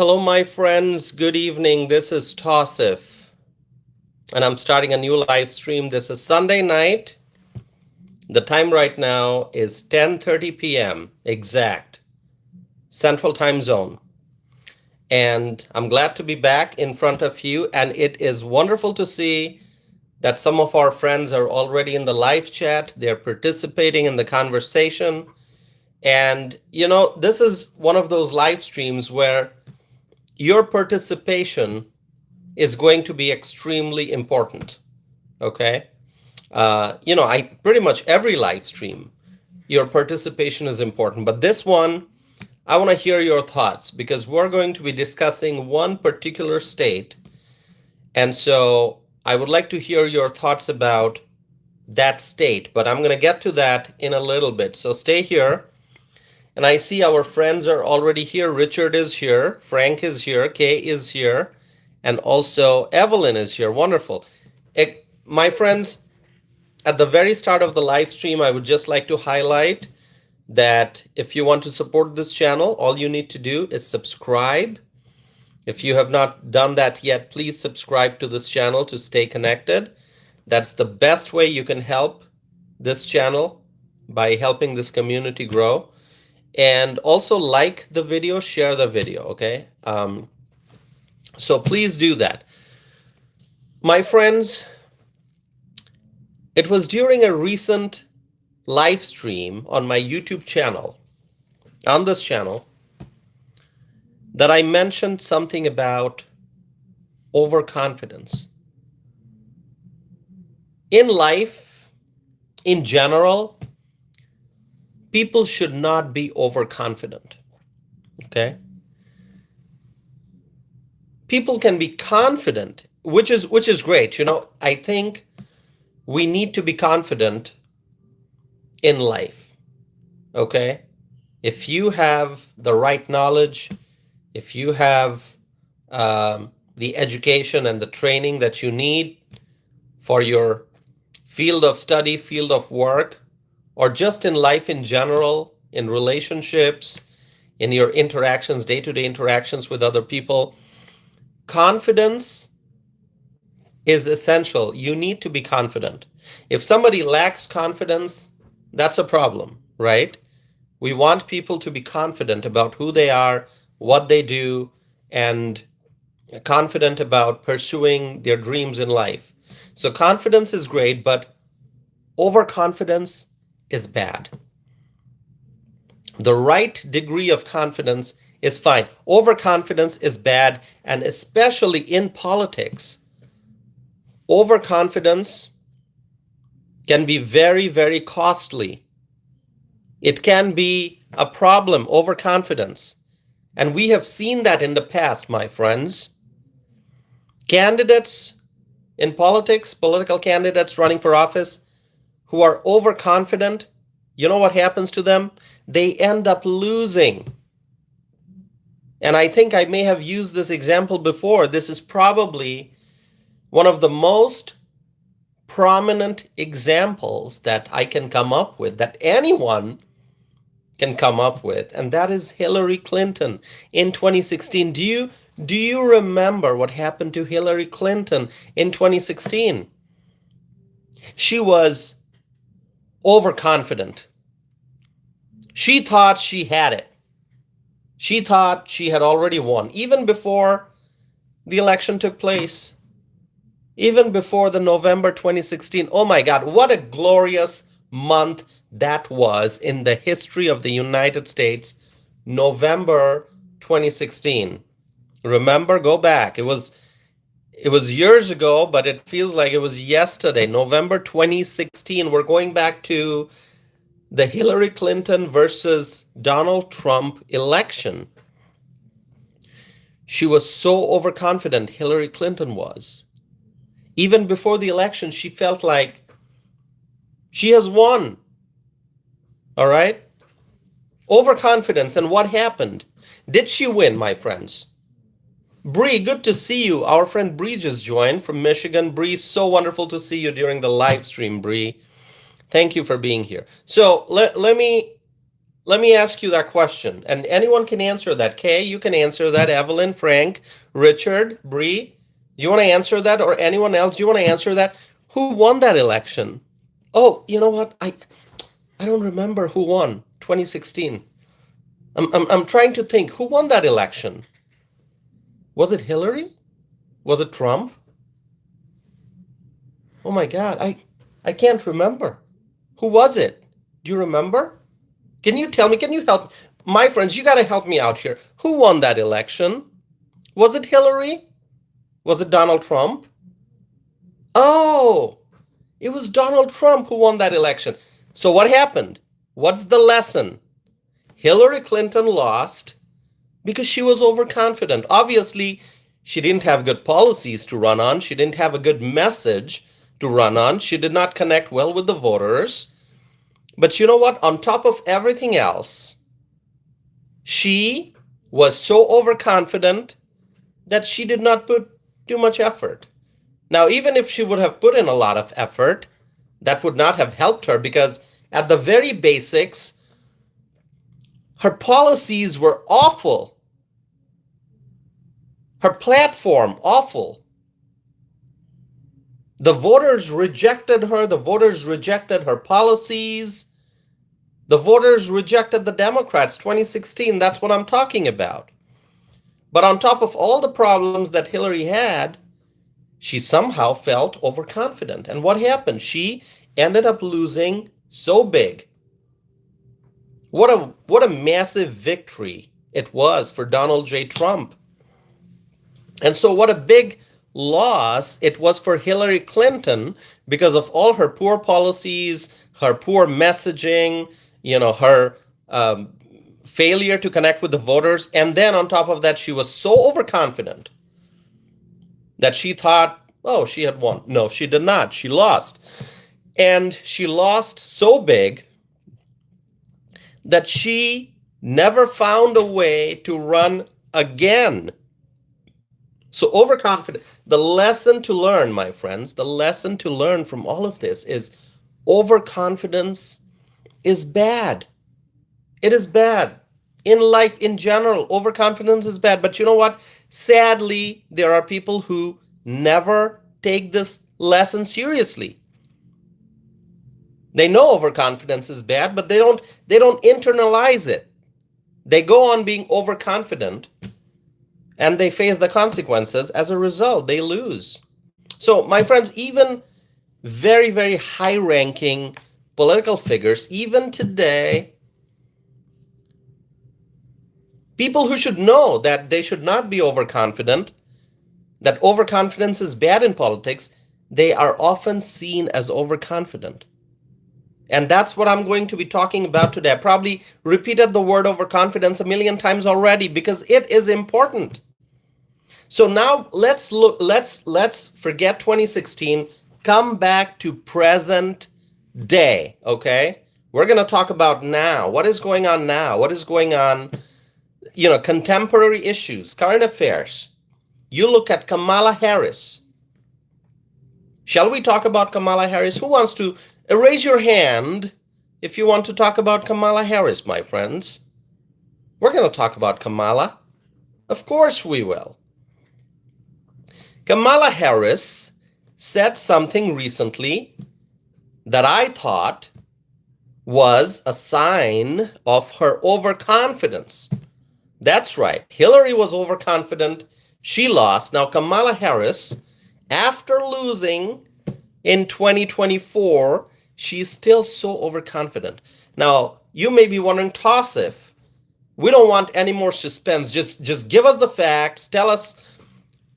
Hello, my friends. Good evening. This is Tausif, and I'm starting a new live stream. This is Sunday night. The time right now is 10:30 p.m. exact, Central Time Zone. And I'm glad to be back in front of you. And it is wonderful to see that some of our friends are already in the live chat. They're participating in the conversation. And, this is one of those live streams where your participation is going to be extremely important. Okay. I pretty much every live stream, your participation is important. But this one, I want to hear your thoughts because we're going to be discussing one particular state. And so I would like to hear your thoughts about that state, but I'm going to get to that in a little bit. So stay here. And I see our friends are already here. Richard is here. Frank is here. Kay is here. And also Evelyn is here. Wonderful. My friends, at the very start of the live stream, I would just like to highlight that if you want to support this channel, all you need to do is subscribe. If you have not done that yet, please subscribe to this channel to stay connected. That's the best way you can help this channel by helping this community grow. And also like the video, share the video, okay? So please do that. My friends, it was during a recent live stream on my YouTube channel, on this channel, that I mentioned something about overconfidence. In life, in general, people should not be overconfident, okay? People can be confident, which is great. I think we need to be confident in life, okay? If you have the right knowledge, if you have the education and the training that you need for your field of study, field of work, or just in life in general, in relationships, in your interactions, day-to-day interactions with other people, confidence is essential. You need to be confident. If somebody lacks confidence, that's a problem, right? We want people to be confident about who they are, what they do, and confident about pursuing their dreams in life. So confidence is great, but overconfidence is bad. The right degree of confidence is fine. Overconfidence is bad, and especially in politics, overconfidence can be very, very costly. It can be a problem, overconfidence. And we have seen that in the past, my friends. Candidates in politics, political candidates running for office who are overconfident, you know what happens to them? They end up losing. And I think I may have used this example before. This is probably one of the most prominent examples that I can come up with, that anyone can come up with, and that is Hillary Clinton in 2016. Do you remember what happened to Hillary Clinton in 2016? She was overconfident. She thought she had it. She thought she had already won, even before the election took place, even before the November 2016. Oh my God, what a glorious month that was in the history of the United States, November 2016. Remember, go back. It was years ago, but it feels like it was yesterday, November 2016. We're going back to the Hillary Clinton versus Donald Trump election. She was so overconfident, Hillary Clinton was. Even before the election, she felt like she has won. All right? Overconfidence. And what happened? Did she win, my friends? Bree, good to see you. Our friend Bree just joined from Michigan. Bree, so wonderful to see you during the live stream, Bree. Thank you for being here. So let me Let me ask you that question, and anyone can answer that. Kay, you can answer that. Evelyn, Frank, Richard, Bree, do you want to answer that, or anyone else? Do you want to answer that? Who won that election? Oh, you know what? I don't remember who won 2016. I'm trying to think who won that election. Was it Hillary? Was it Trump? Oh my God, I can't remember. Who was it? Do you remember? Can you tell me? Can you help? My friends, you got to help me out here. Who won that election? Was it Hillary? Was it Donald Trump? Oh, it was Donald Trump who won that election. So what happened? What's the lesson? Hillary Clinton lost because she was overconfident. Obviously, she didn't have good policies to run on. She didn't have a good message to run on. She did not connect well with the voters. But you know what? On top of everything else, she was so overconfident that she did not put too much effort. Now, even if she would have put in a lot of effort, that would not have helped her, because at the very basics, her policies were awful. Her platform, awful. The voters rejected her. The voters rejected her policies. The voters rejected the Democrats, 2016. That's what I'm talking about. But on top of all the problems that Hillary had, she somehow felt overconfident. And what happened? She ended up losing so big. What a massive victory it was for Donald J. Trump. And so what a big loss it was for Hillary Clinton, because of all her poor policies, her poor messaging, her failure to connect with the voters. And then on top of that, she was so overconfident that she thought, oh, she had won. No, she did not. She lost. And she lost so big that she never found a way to run again. So overconfident. The lesson to learn, my friends, the lesson to learn from all of this is overconfidence is bad. It is bad. In life in general, overconfidence is bad. But you know what? Sadly, there are people who never take this lesson seriously. They know overconfidence is bad, but they don't internalize it. They go on being overconfident, and they face the consequences. As a result, they lose. So, my friends, even very, very high-ranking political figures, even today, people who should know that they should not be overconfident, that overconfidence is bad in politics, they are often seen as overconfident. And that's what I'm going to be talking about today. I probably repeated the word overconfidence a million times already because it is important. So now let's forget 2016, come back to present day, okay? We're going to talk about now. What is going on now? What is going on, contemporary issues, current affairs. You look at Kamala Harris. Shall we talk about Kamala Harris? Who wants to raise your hand if you want to talk about Kamala Harris, my friends? We're going to talk about Kamala. Of course we will. Kamala Harris said something recently that I thought was a sign of her overconfidence. That's right. Hillary was overconfident. She lost. Now, Kamala Harris, after losing in 2024, she's still so overconfident. Now, you may be wondering, Tassif, we don't want any more suspense. Just give us the facts. Tell us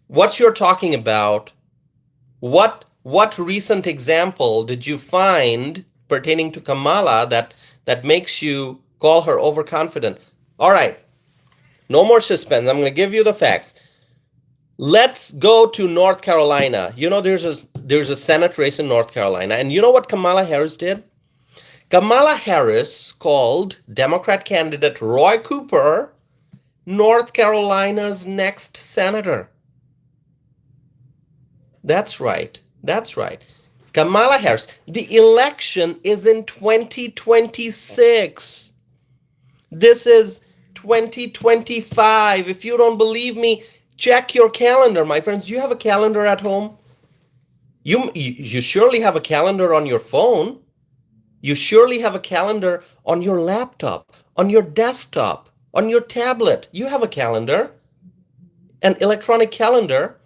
what you're talking about. What recent example did you find pertaining to Kamala that makes you call her overconfident? All right. No more suspense. I'm going to give you the facts. Let's go to North Carolina. There's a Senate race in North Carolina. And you know what Kamala Harris did? Kamala Harris called Democrat candidate Roy Cooper North Carolina's next senator. That's right. That's right. Kamala Harris. The election is in 2026. This is 2025. If you don't believe me, check your calendar, my friends. You have a calendar at home? You surely have a calendar on your phone. You surely have a calendar on your laptop, on your desktop, on your tablet. You have a calendar, an electronic calendar.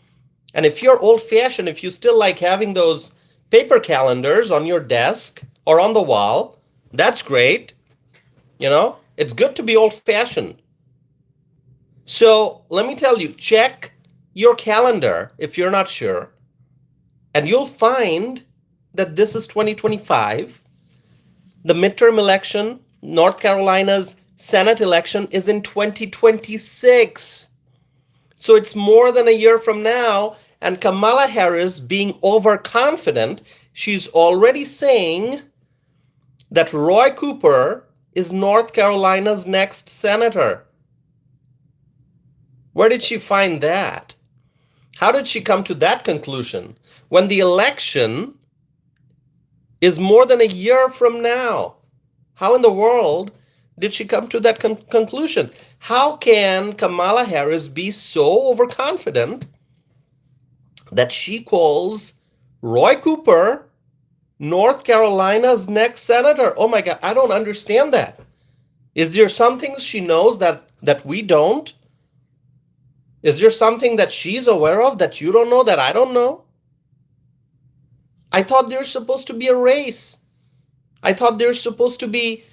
And if you're old-fashioned, if you still like having those paper calendars on your desk or on the wall, that's great. It's good to be old-fashioned. So let me tell you, check your calendar if you're not sure, and you'll find that this is 2025. The midterm election, North Carolina's Senate election, is in 2026. So it's more than a year from now, and Kamala Harris, being overconfident, she's already saying that Roy Cooper is North Carolina's next senator. Where did she find that? How did she come to that conclusion when the election is more than a year from now? How in the world did she come to that conclusion? How can Kamala Harris be so overconfident that she calls Roy Cooper North Carolina's next senator? Oh my God, I don't understand that. Is there something she knows that we don't? Is there something that she's aware of that you don't know, that I don't know? I thought there's supposed to be a race. I thought there's supposed to be,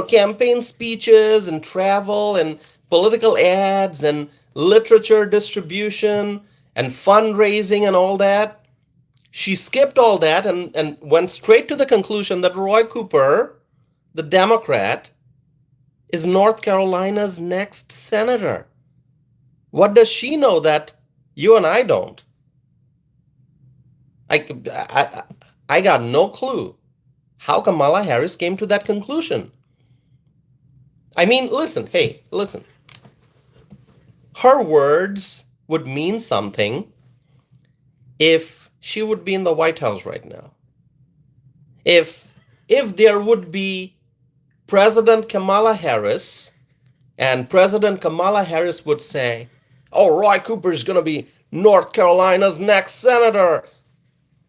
campaign speeches and travel and political ads and literature distribution and fundraising and all that. She skipped all that and went straight to the conclusion that Roy Cooper, the Democrat, is North Carolina's next senator. What does she know that you and I don't? I got no clue how Kamala Harris came to that conclusion. I mean, listen. Her words would mean something if she would be in the White House right now. If there would be President Kamala Harris, and President Kamala Harris would say, "Oh, Roy Cooper is going to be North Carolina's next senator."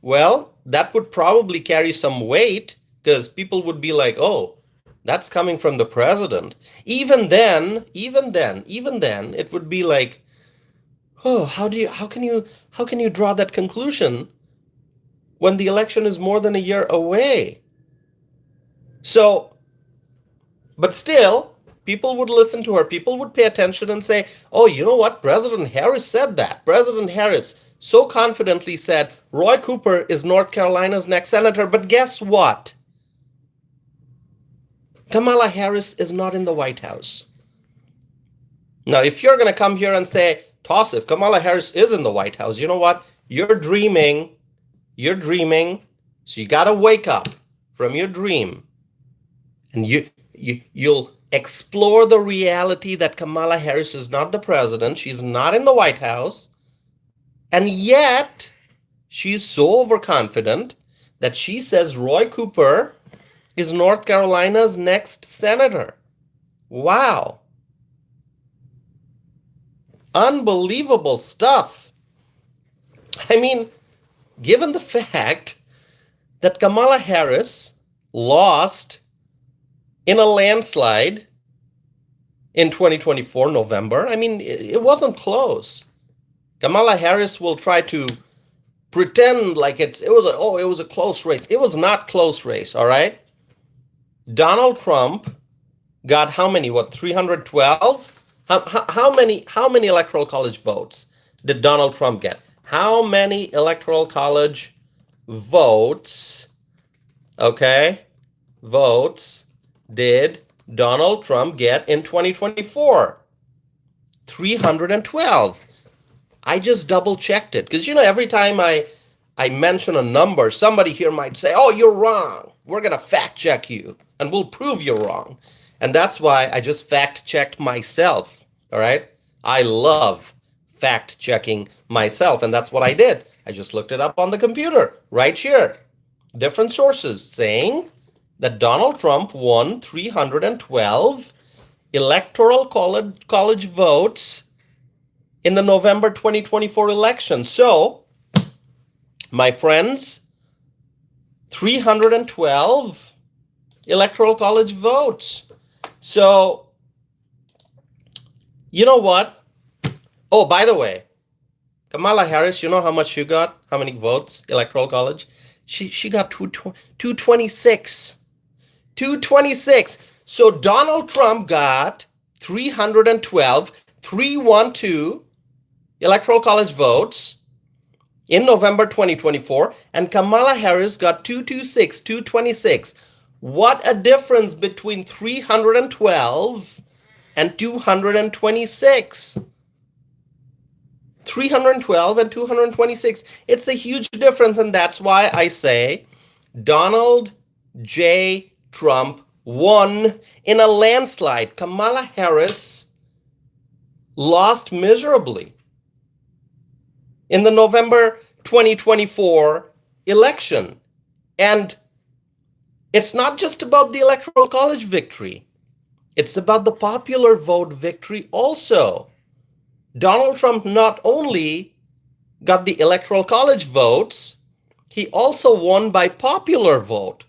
Well, that would probably carry some weight because people would be like, "Oh, that's coming from the president." Even then, it would be like, "Oh, how can you draw that conclusion when the election is more than a year away?" So, but still, people would listen to her. People would pay attention and say, "Oh, you know what? President Harris said that. President Harris so confidently said Roy Cooper is North Carolina's next senator." But guess what? Kamala Harris is not in the White House. Now, if you're going to come here and say, "Toss, if Kamala Harris is in the White House," you know what? You're dreaming. So you got to wake up from your dream. And you'll explore the reality that Kamala Harris is not the president. She's not in the White House. And yet, she's so overconfident that she says Roy Cooper is North Carolina's next senator. Wow. Unbelievable stuff. I mean, given the fact that Kamala Harris lost in a landslide in 2024, November, I mean, it wasn't close. Kamala Harris will try to pretend like it was a close race. It was not close race, all right? Donald Trump got how many? 312? How many electoral college votes did Donald Trump get? How many electoral college votes, votes did Donald Trump get in 2024? 312. I just double checked it because, every time I mention a number, somebody here might say, "Oh, you're wrong. We're going to fact check you and we'll prove you're wrong." And that's why I just fact checked myself. All right. I love fact checking myself. And that's what I did. I just looked it up on the computer right here. Different sources saying that Donald Trump won 312 electoral college votes in the November 2024 election. So, my friends, 312 electoral college votes. So, you know what? Oh, by the way, Kamala Harris, you know how much she got? How many votes? Electoral college? She got 226. 226. So Donald Trump got 312, 312 electoral college votes in November 2024, and Kamala Harris got 226, 226. What a difference between 312 and 226. 312 and 226. It's a huge difference, and that's why I say Donald J. Trump won in a landslide. Kamala Harris lost miserably in the November 2024 election. And it's not just about the Electoral College victory. It's about the popular vote victory also. Donald Trump not only got the Electoral College votes, he also won by popular vote.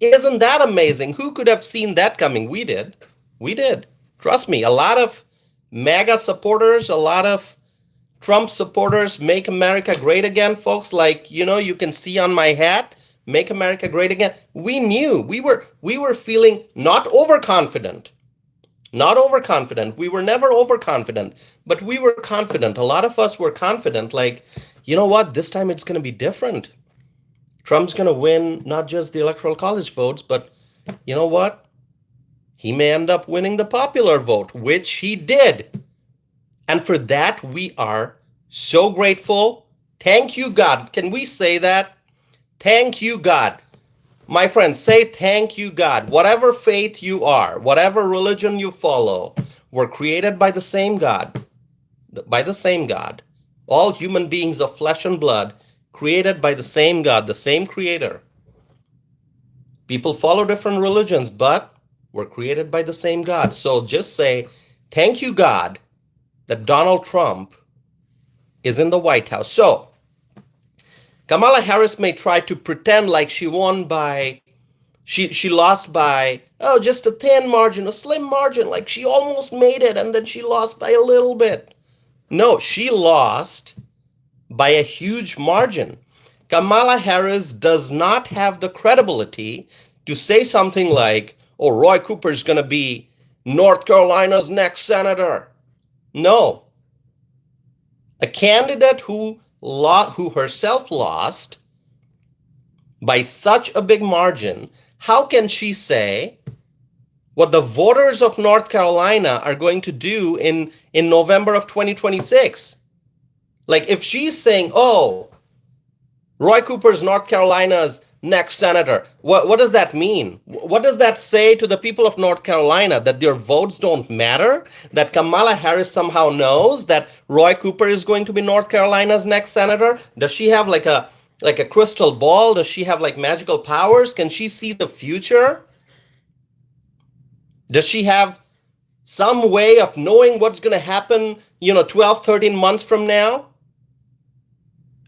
Isn't that amazing? Who could have seen that coming? We did. We did. Trust me, a lot of MAGA supporters, a lot of Trump supporters, make America great again, folks, like, you can see on my hat, make America great again. We knew, we were feeling not overconfident. Not overconfident. We were never overconfident, but we were confident. A lot of us were confident, like, you know what, this time it's going to be different. Trump's going to win not just the Electoral College votes, but you know what? He may end up winning the popular vote, which he did. And for that, we are so grateful. Thank you, God. Can we say that? Thank you, God. My friends, say thank you, God. Whatever faith you are, whatever religion you follow, we're created by the same God. By the same God. All human beings of flesh and blood, created by the same God, the same creator. People follow different religions, but we're created by the same God. So just say, thank you, God, that Donald Trump is in the White House. So, Kamala Harris may try to pretend like she won by, she lost by, just a thin margin, a slim margin, like she almost made it and then she lost by a little bit. No, she lost by a huge margin. Kamala Harris does not have the credibility to say something like, oh, Roy Cooper is going to be North Carolina's next senator. No. A candidate who herself lost by such a big margin, how can she say what the voters of North Carolina are going to do in November of 2026? Like if she's saying, oh, Roy Cooper is North Carolina's next senator, what does that mean? What does that say to the people of North Carolina? That their votes don't matter? That Kamala Harris somehow knows that Roy Cooper is going to be North Carolina's next senator? Does she have like a crystal ball? Does she have like magical powers? Can she see the future? Does she have some way of knowing what's going to happen, 12, 13 months from now?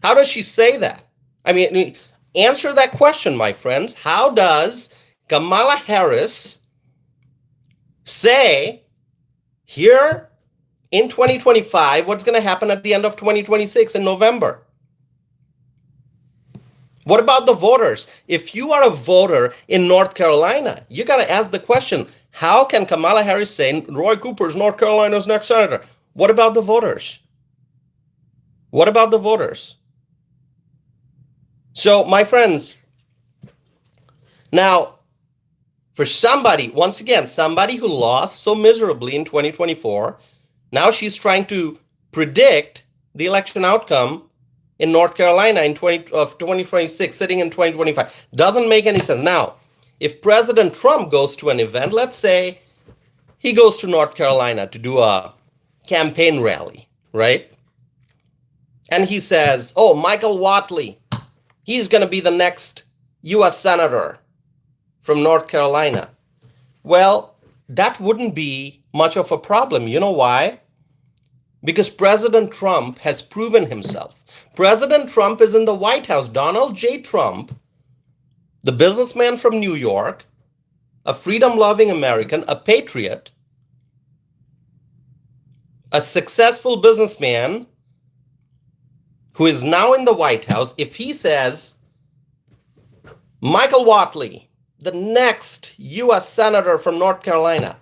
How does she say that? I mean, answer that question, my friends. How does Kamala Harris say here in 2025 what's going to happen at the end of 2026 in November? What about the voters? If you are a voter in North Carolina, you got to ask the question, how can Kamala Harris say Roy Cooper is North Carolina's next senator? What about the voters? What about the voters? So, my friends, now, for somebody, once again, somebody who lost so miserably in 2024, now she's trying to predict the election outcome in North Carolina in 2026, sitting in 2025. Doesn't make any sense. Now, if President Trump goes to an event, let's say he goes to North Carolina to do a campaign rally, right? And he says, oh, Michael Whatley, he's going to be the next U.S. Senator from North Carolina. Well, that wouldn't be much of a problem. You know why? Because President Trump has proven himself. President Trump is in the White House. Donald J. Trump, the businessman from New York, a freedom-loving American, a patriot, a successful businessman who is now in the White House, if he says, Michael Whatley, the next U.S. Senator from North Carolina,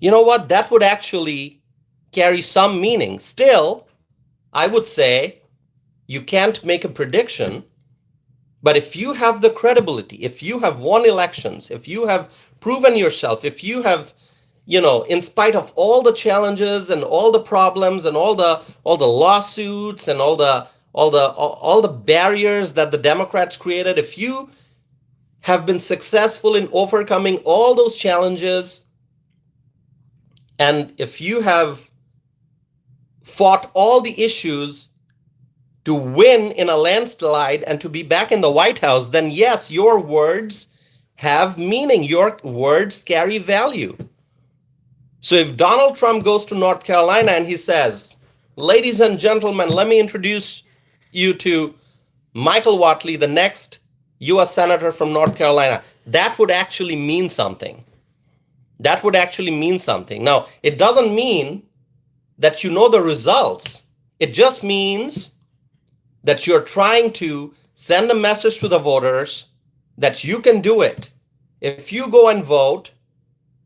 you know what? That would actually carry some meaning. Still, I would say you can't make a prediction, but if you have the credibility, if you have won elections, if you have proven yourself, if you have, in spite of all the challenges and all the problems and all the lawsuits and all the barriers that the Democrats created, if you have been successful in overcoming all those challenges, and if you have fought all the issues to win in a landslide and to be back in the White House, then yes, your words have meaning. Your words carry value. So if Donald Trump goes to North Carolina and he says, ladies and gentlemen, let me introduce you to Michael Whatley, the next U.S. Senator from North Carolina, that would actually mean something. That would actually mean something. Now, it doesn't mean that you know the results. It just means that you're trying to send a message to the voters that you can do it. If you go and vote,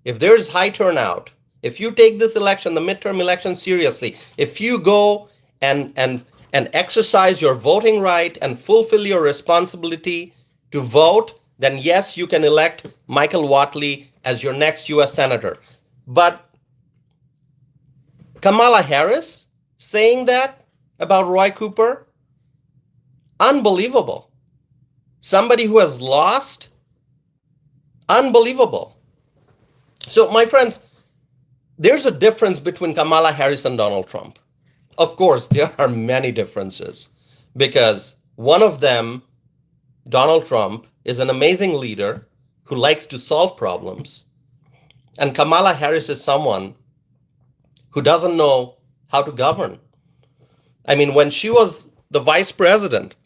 if there's high turnout, if you take this election, the midterm election, seriously, if you go and exercise your voting right and fulfill your responsibility to vote, then yes, you can elect Michael Whatley as your next U.S. Senator. But Kamala Harris saying that about Roy Cooper, unbelievable. Somebody who has lost, unbelievable. So, my friends, there's a difference between Kamala Harris and Donald Trump. Of course, there are many differences because one of them, Donald Trump, is an amazing leader who likes to solve problems. And Kamala Harris is someone who doesn't know how to govern. I mean, when she was the vice president,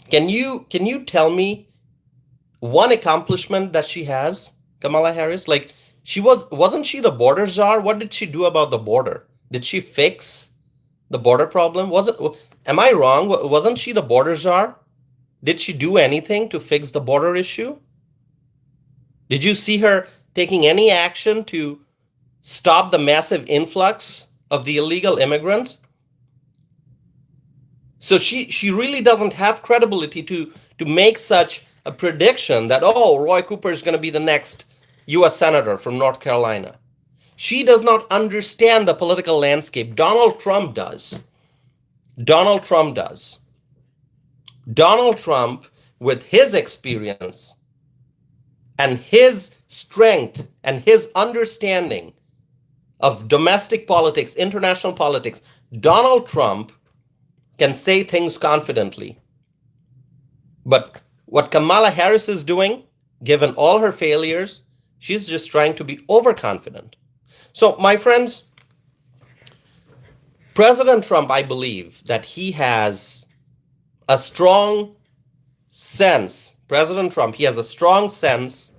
can you tell me one accomplishment that she has, Kamala Harris? Like, wasn't she the border czar? What did she do about the border? Did she fix the border problem? Am I wrong? Wasn't she the border czar? Did she do anything to fix the border issue? Did you see her taking any action to stop the massive influx of the illegal immigrants? So she really doesn't have credibility to make such a prediction that, oh, Roy Cooper is going to be the next U.S. Senator from North Carolina. She does not understand the political landscape. Donald Trump does. Donald Trump does. Donald Trump, with his experience and his strength and his understanding of domestic politics, international politics, Donald Trump can say things confidently. But what Kamala Harris is doing, given all her failures, she's just trying to be overconfident. So, my friends, President Trump, I believe that he has a strong sense. President Trump, he has a strong sense.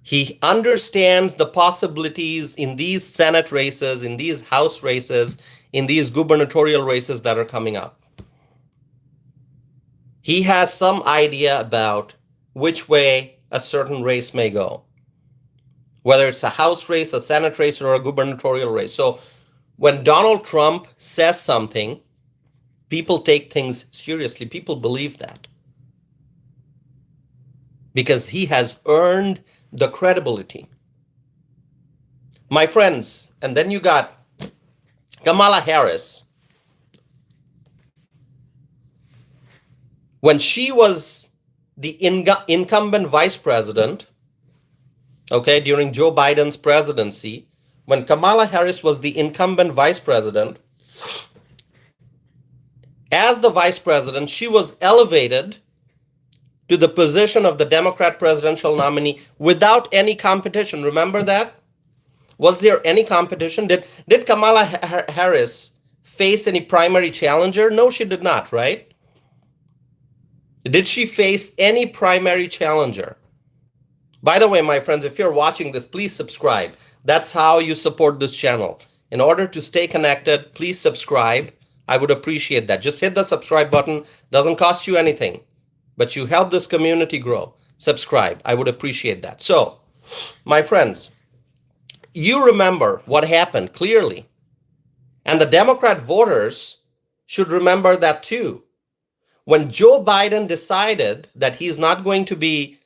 He understands the possibilities in these Senate races, in these House races, in these gubernatorial races that are coming up. He has some idea about which way a certain race may go, whether it's a House race, a Senate race, or a gubernatorial race. So when Donald Trump says something, people take things seriously. People believe that because he has earned the credibility. My friends, and then you got Kamala Harris. When she was the incumbent vice president, okay, during Joe Biden's presidency, when Kamala Harris was the incumbent vice president, as the vice president, she was elevated to the position of the Democrat presidential nominee without any competition. Remember that? Was there any competition? Did Kamala Harris face any primary challenger? No, she did not, right? Did she face any primary challenger? By the way, my friends, if you're watching this, please subscribe. That's how you support this channel. In order to stay connected, please subscribe. I would appreciate that. Just hit the subscribe button. Doesn't cost you anything, but you help this community grow. Subscribe. I would appreciate that. So, my friends, you remember what happened clearly. And the Democrat voters should remember that too. When Joe Biden decided that he's not going to be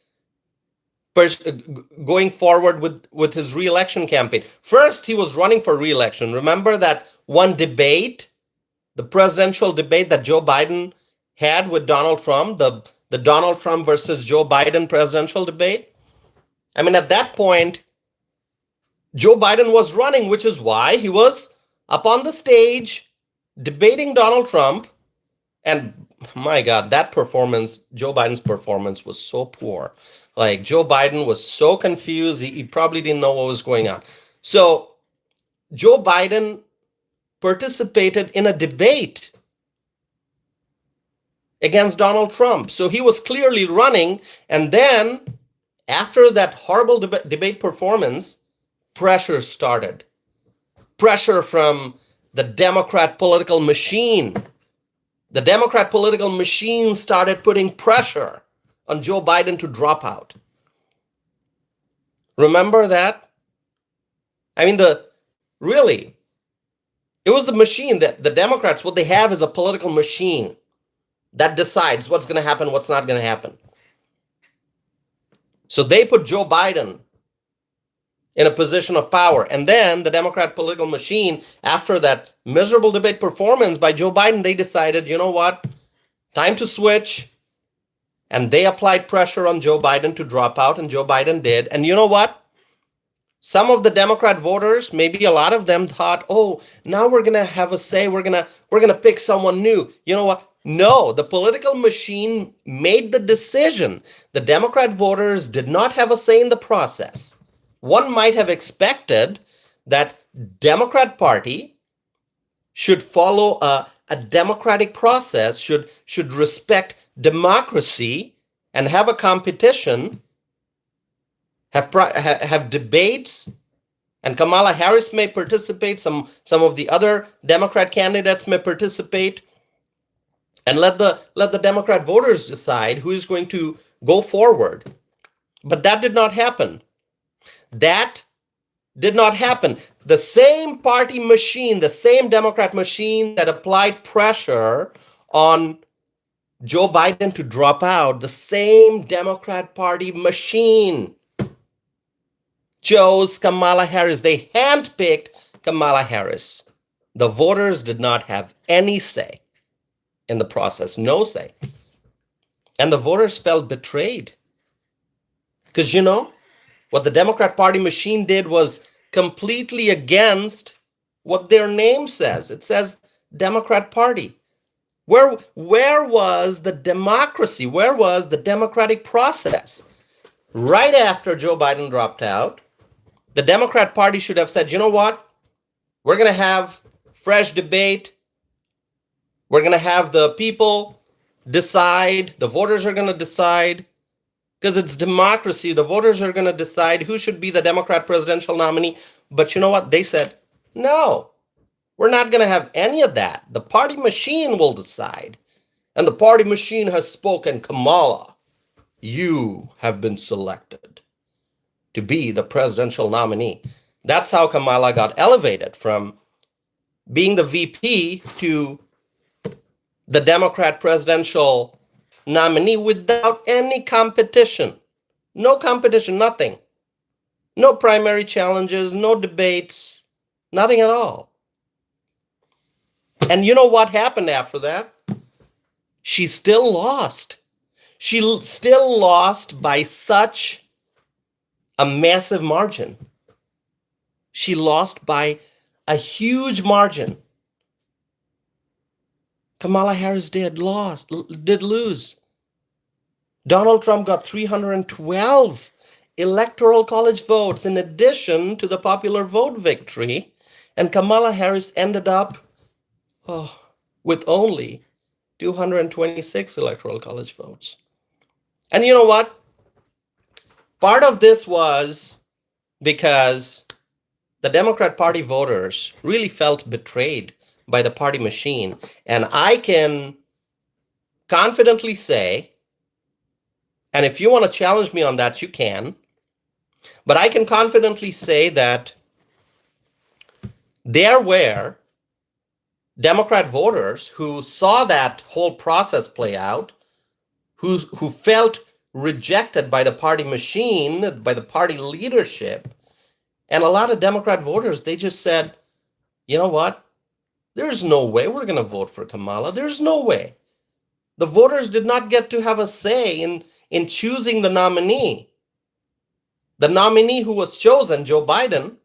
going forward with his re-election campaign. First, he was running for re-election. Remember that one debate, the presidential debate that Joe Biden had with Donald Trump, the Donald Trump versus Joe Biden presidential debate? I mean, at that point, Joe Biden was running, which is why he was up on the stage debating Donald Trump. And my God, that performance, Joe Biden's performance was so poor. Like, Joe Biden was so confused. He probably didn't know what was going on. So Joe Biden participated in a debate against Donald Trump. So he was clearly running. And then after that horrible debate performance, pressure started. Pressure from the Democrat political machine. The Democrat political machine started putting pressure on Joe Biden to drop out. Remember that? I mean, really, it was the machine that the Democrats, what they have is a political machine that decides what's going to happen, what's not going to happen. So they put Joe Biden in a position of power. And then the Democrat political machine, after that miserable debate performance by Joe Biden, they decided, you know what, time to switch. And they applied pressure on Joe Biden to drop out, and Joe Biden did. And you know what? Some of the Democrat voters, maybe a lot of them thought, oh, now we're going to have a say. We're going to pick someone new. You know what? No, the political machine made the decision. The Democrat voters did not have a say in the process. One might have expected that Democrat Party should follow a democratic process, should respect democracy and have a competition, have debates, and Kamala Harris may participate, some of the other Democrat candidates may participate, and let the Democrat voters decide who is going to go forward. But that did not happen. That did not happen. The same party machine, the same Democrat machine that applied pressure on Joe Biden to drop out, the same Democrat Party machine chose Kamala Harris. They handpicked Kamala Harris. The voters did not have any say in the process, no say. And the voters felt betrayed. Because, you know, what the Democrat Party machine did was completely against what their name says. It says Democrat Party. Where was the democracy? Where was the democratic process? Right after Joe Biden dropped out, the Democrat Party should have said, you know what? We're going to have fresh debate. We're going to have the people decide. The voters are going to decide. Because it's democracy. The voters are going to decide who should be the Democrat presidential nominee. But you know what? They said, no. We're not going to have any of that. The party machine will decide. And the party machine has spoken. Kamala, you have been selected to be the presidential nominee. That's how Kamala got elevated from being the VP to the Democrat presidential nominee without any competition. No competition, nothing. No primary challenges, no debates, nothing at all. And you know what happened after that? She still lost. She still lost by such a massive margin. She lost by a huge margin. Kamala Harris did lose. Donald Trump got 312 electoral college votes in addition to the popular vote victory, and Kamala Harris ended up with only 226 electoral college votes. And you know what? Part of this was because the Democrat Party voters really felt betrayed by the party machine. And I can confidently say, and if you want to challenge me on that, you can, but I can confidently say that there were Democrat voters who saw that whole process play out, who felt rejected by the party machine, by the party leadership. And a lot of Democrat voters, they just said, you know what? There's no way we're going to vote for Kamala. There's no way. The voters did not get to have a say in choosing the nominee. The nominee who was chosen, Joe Biden,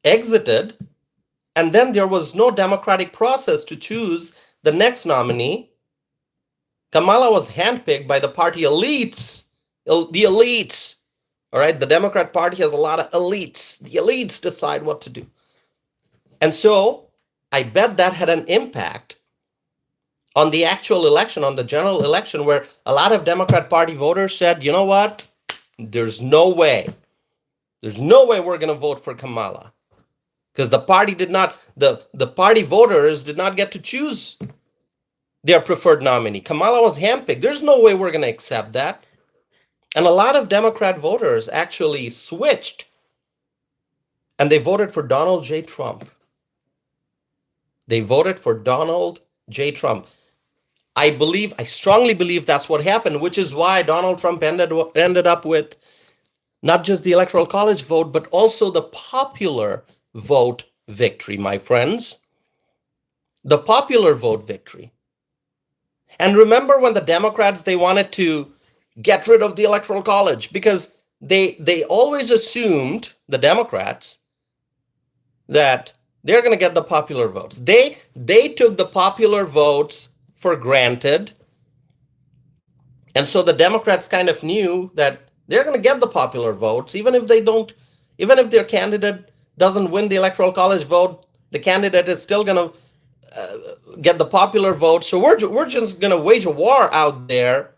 exited, and then there was no democratic process to choose the next nominee. Kamala was handpicked by the party elites, the elites. All right, the Democrat Party has a lot of elites. The elites decide what to do. And so I bet that had an impact on the actual election, on the general election, where a lot of Democrat Party voters said, you know what? There's no way. There's no way we're going to vote for Kamala. Because the party did not, the party voters did not get to choose their preferred nominee. Kamala was handpicked. There's no way we're going to accept that. And a lot of Democrat voters actually switched and they voted for Donald J. Trump. They voted for Donald J. Trump. I strongly believe that's what happened, which is why Donald Trump ended up with not just the Electoral College vote, but also the popular vote victory, my friends. The popular vote victory. And remember when the Democrats, they wanted to get rid of the Electoral College because they always assumed, the Democrats, that they're going to get the popular votes. They took the popular votes for granted. And so the Democrats kind of knew that they're going to get the popular votes, even if their candidate doesn't win the Electoral College vote, the candidate is still going to get the popular vote. So we're just going to wage a war out there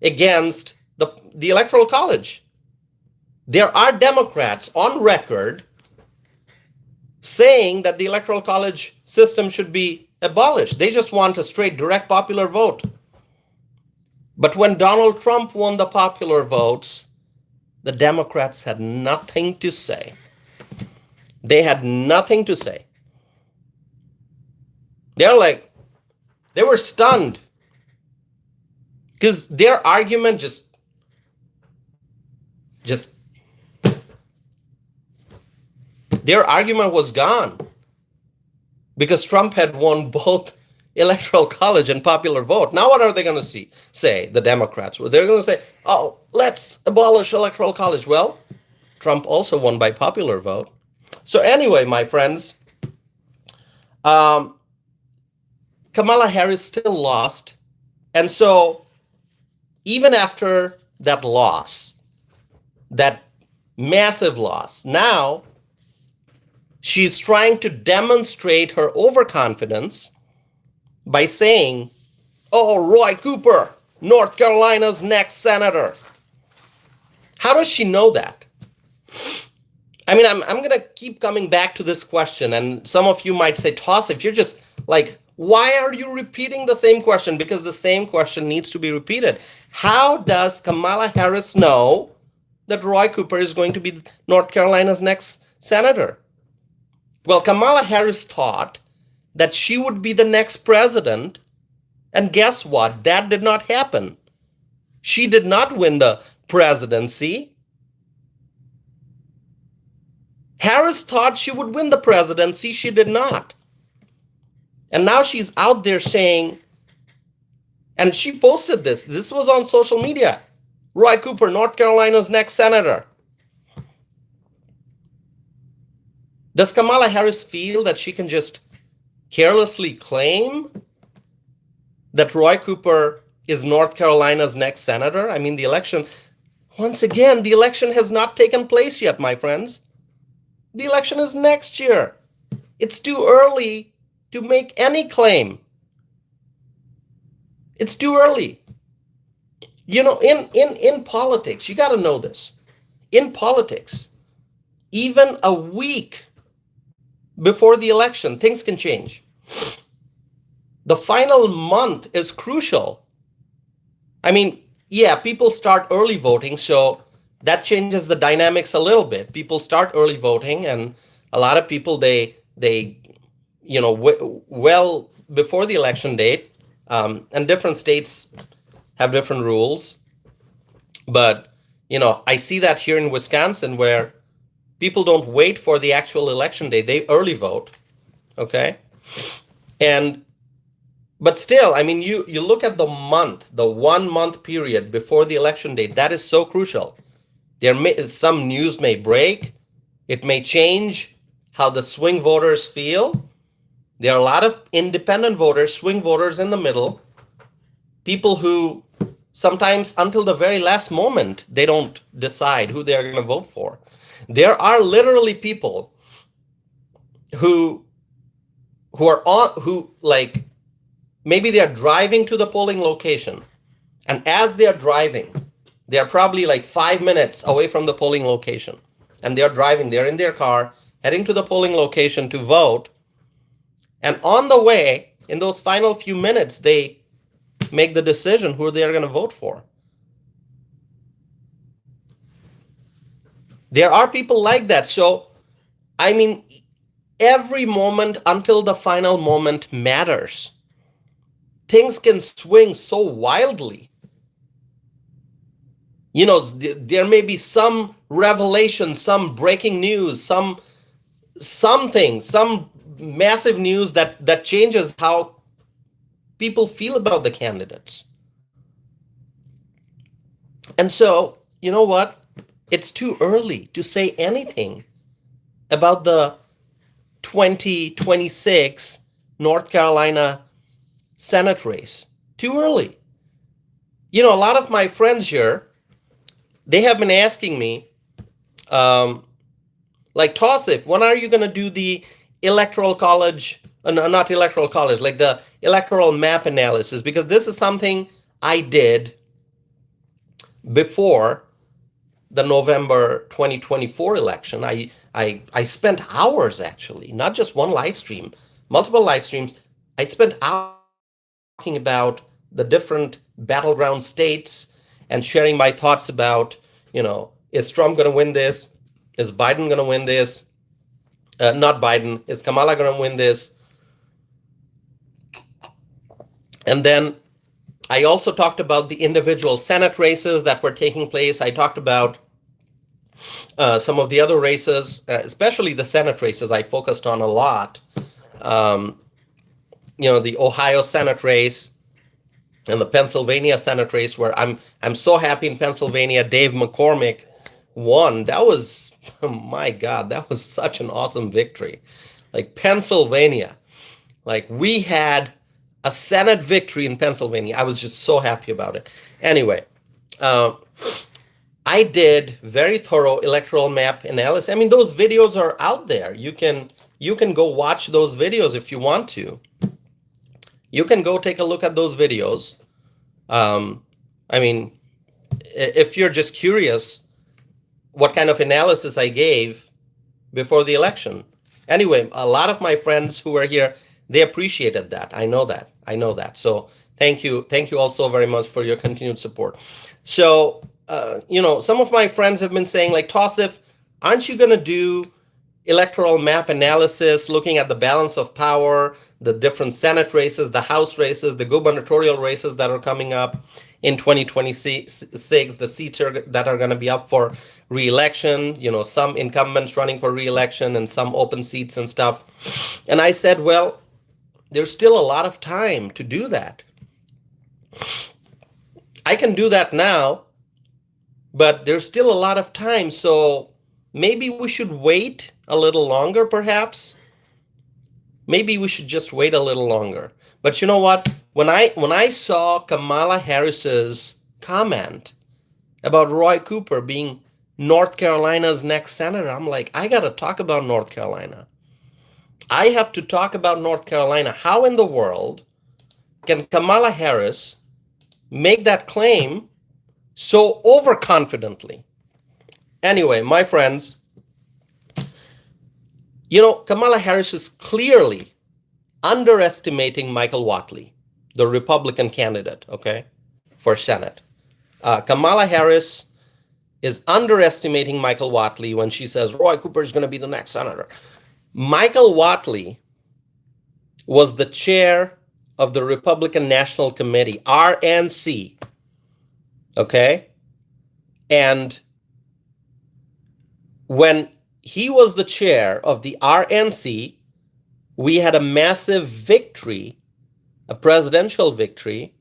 against the Electoral College. There are Democrats on record saying that the Electoral College system should be abolished. They just want a straight, direct popular vote. But when Donald Trump won the popular votes, the Democrats had nothing to say. They had nothing to say. They were stunned. Because their argument just their argument was gone. Because Trump had won both Electoral College and popular vote. Now what are they going to say, the Democrats? Well, they're going to say, oh, let's abolish Electoral College. Well, Trump also won by popular vote. So anyway, my friends, Kamala Harris still lost. And so even after that loss, that massive loss, now she's trying to demonstrate her overconfidence by saying, oh, Roy Cooper, North Carolina's next senator. How does she know that? I mean, I'm going to keep coming back to this question, and some of you might say, Toss, if you're just like, why are you repeating the same question? Because the same question needs to be repeated. How does Kamala Harris know that Roy Cooper is going to be North Carolina's next senator? Well, Kamala Harris thought that she would be the next president, and guess what? That did not happen. She did not win the presidency. Harris thought she would win the presidency. She did not. And now she's out there saying, and she posted this. This was on social media. Roy Cooper, North Carolina's next senator. Does Kamala Harris feel that she can just carelessly claim that Roy Cooper is North Carolina's next senator? I mean, the election, once again, the election has not taken place yet, my friends. The election is next year. It's too early to make any claim. It's too early. You know, in politics, you got to know this. In politics, even a week before the election, things can change. The final month is crucial. I mean, yeah, people start early voting, so that changes the dynamics a little bit. People start early voting, and a lot of people, they well before the election date, and different states have different rules. But, I see that here in Wisconsin where people don't wait for the actual election day. They early vote, okay? But still, I mean, you look at the 1 month period before the election date, that is so crucial. Some news may break. It may change how the swing voters feel. There are a lot of independent voters, swing voters in the middle, people who sometimes until the very last moment, they don't decide who they're going to vote for. There are literally people who maybe they're driving to the polling location, and as they're driving, they're probably like 5 minutes away from the polling location, and they're in their car, heading to the polling location to vote, and on the way, in those final few minutes, they make the decision who they're going to vote for. There are people like that. So, I mean, every moment until the final moment matters. Things can swing so wildly. There may be some revelation, some breaking news, some massive news that changes how people feel about the candidates. And so, you know what? It's too early to say anything about the 2026 North Carolina Senate race. Too early. A lot of my friends here, they have been asking me, like, Tausif, when are you going to do the electoral college, not electoral college, like the electoral map analysis? Because this is something I did before the November 2024 election. I spent hours, actually, not just one live stream, multiple live streams. I spent hours talking about the different battleground states and sharing my thoughts about, is Trump going to win this? Is Biden going to win this? Not Biden. Is Kamala going to win this? And then I also talked about the individual Senate races that were taking place. I talked about some of the other races, especially the Senate races I focused on a lot. The Ohio Senate race and the Pennsylvania Senate race, where I'm so happy in Pennsylvania, Dave McCormick won. That was, oh my God, that was such an awesome victory. Like Pennsylvania, like we had a Senate victory in Pennsylvania. I was just so happy about it. Anyway, I did very thorough electoral map analysis. I mean, those videos are out there. You can go watch those videos if you want to. You can go take a look at those videos. I mean, if you're just curious what kind of analysis I gave before the election. Anyway, a lot of my friends who were here, they appreciated that. I know that. So thank you all so very much for your continued support. So, some of my friends have been saying, like, Tausif, aren't you going to do electoral map analysis, looking at the balance of power, the different Senate races, the House races, the gubernatorial races that are coming up in 2026, the seats that are going to be up for re-election, some incumbents running for re-election and some open seats and stuff. And I said, well, there's still a lot of time to do that. I can do that now, but there's still a lot of time. So maybe we should wait a little longer, perhaps. Maybe we should just wait a little longer. But you know what? when I saw Kamala Harris's comment about Roy Cooper being North Carolina's next senator, I'm like, I got to talk about North Carolina. I have to talk about North Carolina. How in the world can Kamala Harris make that claim so overconfidently? Anyway, my friends, Kamala Harris is clearly underestimating Michael Whatley, the Republican candidate, okay, for Senate. Kamala Harris is underestimating Michael Whatley when she says Roy Cooper is going to be the next senator. Michael Whatley was the chair of the Republican National Committee, RNC, okay? And when he was the chair of the RNC, we had a massive victory, a presidential victory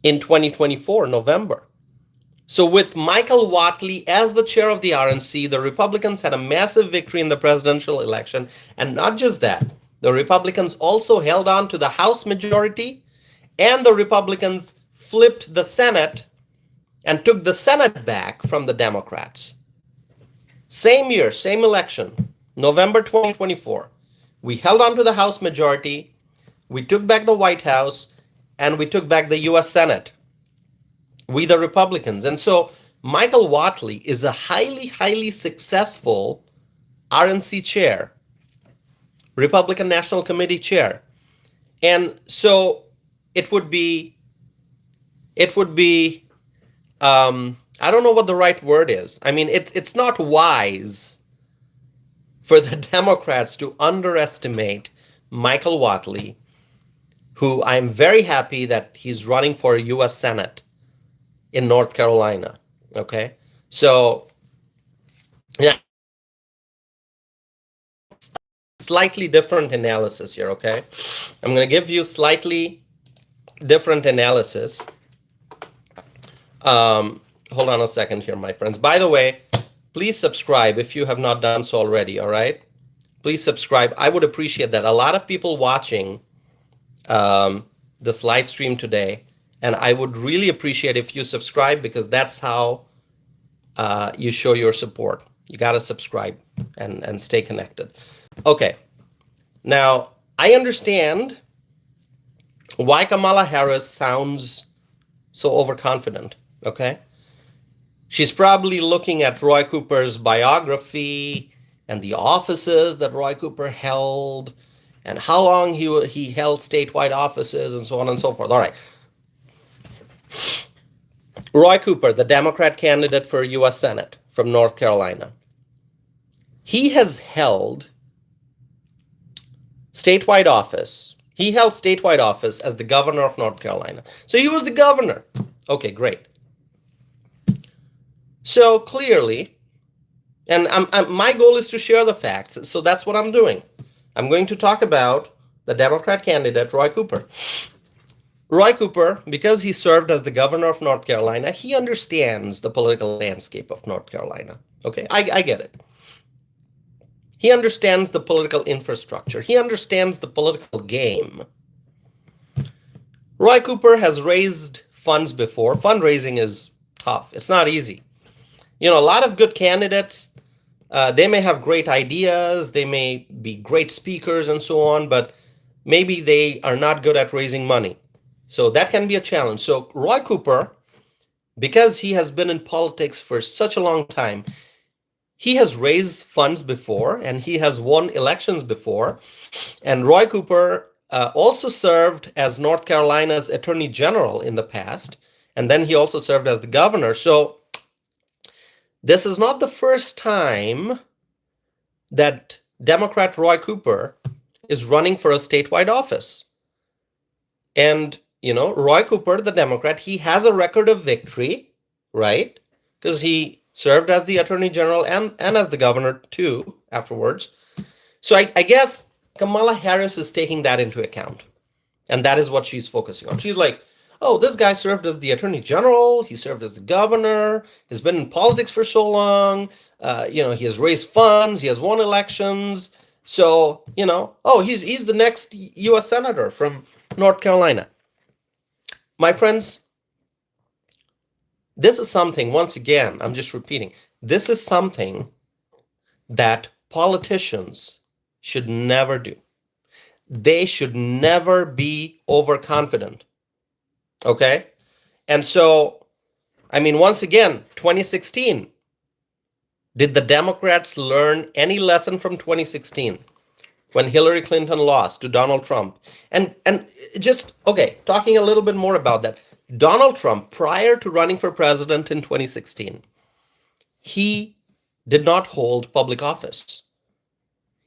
in 2024, November. So with Michael Whatley as the chair of the RNC, the Republicans had a massive victory in the presidential election. And not just that, the Republicans also held on to the House majority, and the Republicans flipped the Senate and took the Senate back from the Democrats. Same year, same election, November 2024. We held on to the House majority, we took back the White House, and we took back the US Senate. We, the Republicans. And so Michael Whatley is a highly, highly successful RNC chair, Republican National Committee chair. And so it would be, I don't know what the right word is. I mean, it's not wise for the Democrats to underestimate Michael Whatley, who I'm very happy that he's running for US Senate in North Carolina, okay? So, yeah, slightly different analysis here, okay? I'm going to give you slightly different analysis. Hold on a second here, my friends. By the way, please subscribe if you have not done so already, all right? Please subscribe. I would appreciate that. A lot of people watching this live stream today, and I would really appreciate if you subscribe, because that's how you show your support. You got to subscribe and stay connected. Okay. Now, I understand why Kamala Harris sounds so overconfident, okay? She's probably looking at Roy Cooper's biography and the offices that Roy Cooper held and how long he held statewide offices and so on and so forth. All right. Roy Cooper, the Democrat candidate for U.S. Senate from North Carolina, he has held statewide office. He held statewide office as the governor of North Carolina. So he was the governor. Okay, great. So clearly, and my goal is to share the facts, so that's what I'm doing. I'm going to talk about the Democrat candidate, Roy Cooper. Roy Cooper, because he served as the governor of North Carolina, he understands the political landscape of North Carolina. Okay, I get it. He understands the political infrastructure. He understands the political game. Roy Cooper has raised funds before. Fundraising is tough. It's not easy. A lot of good candidates, they may have great ideas, they may be great speakers and so on, but maybe they are not good at raising money. So that can be a challenge. So Roy Cooper, because he has been in politics for such a long time, he has raised funds before and he has won elections before. And Roy Cooper also served as North Carolina's Attorney General in the past. And then he also served as the governor. So this is not the first time that Democrat Roy Cooper is running for a statewide office. And, Roy Cooper, the Democrat, he has a record of victory, right? Because he served as the Attorney General and as the governor too afterwards. So I guess Kamala Harris is taking that into account. And that is what she's focusing on. She's like, oh, this guy served as the Attorney General, he served as the governor, he's been in politics for so long, he has raised funds, he has won elections. So, oh, he's the next U.S. Senator from North Carolina. My friends, this is something, once again, I'm just repeating, this is something that politicians should never do. They should never be overconfident. Okay? And so, I mean, once again, 2016, did the Democrats learn any lesson from 2016 when Hillary Clinton lost to Donald Trump? And just, okay, talking a little bit more about that. Donald Trump, prior to running for president in 2016, he did not hold public office.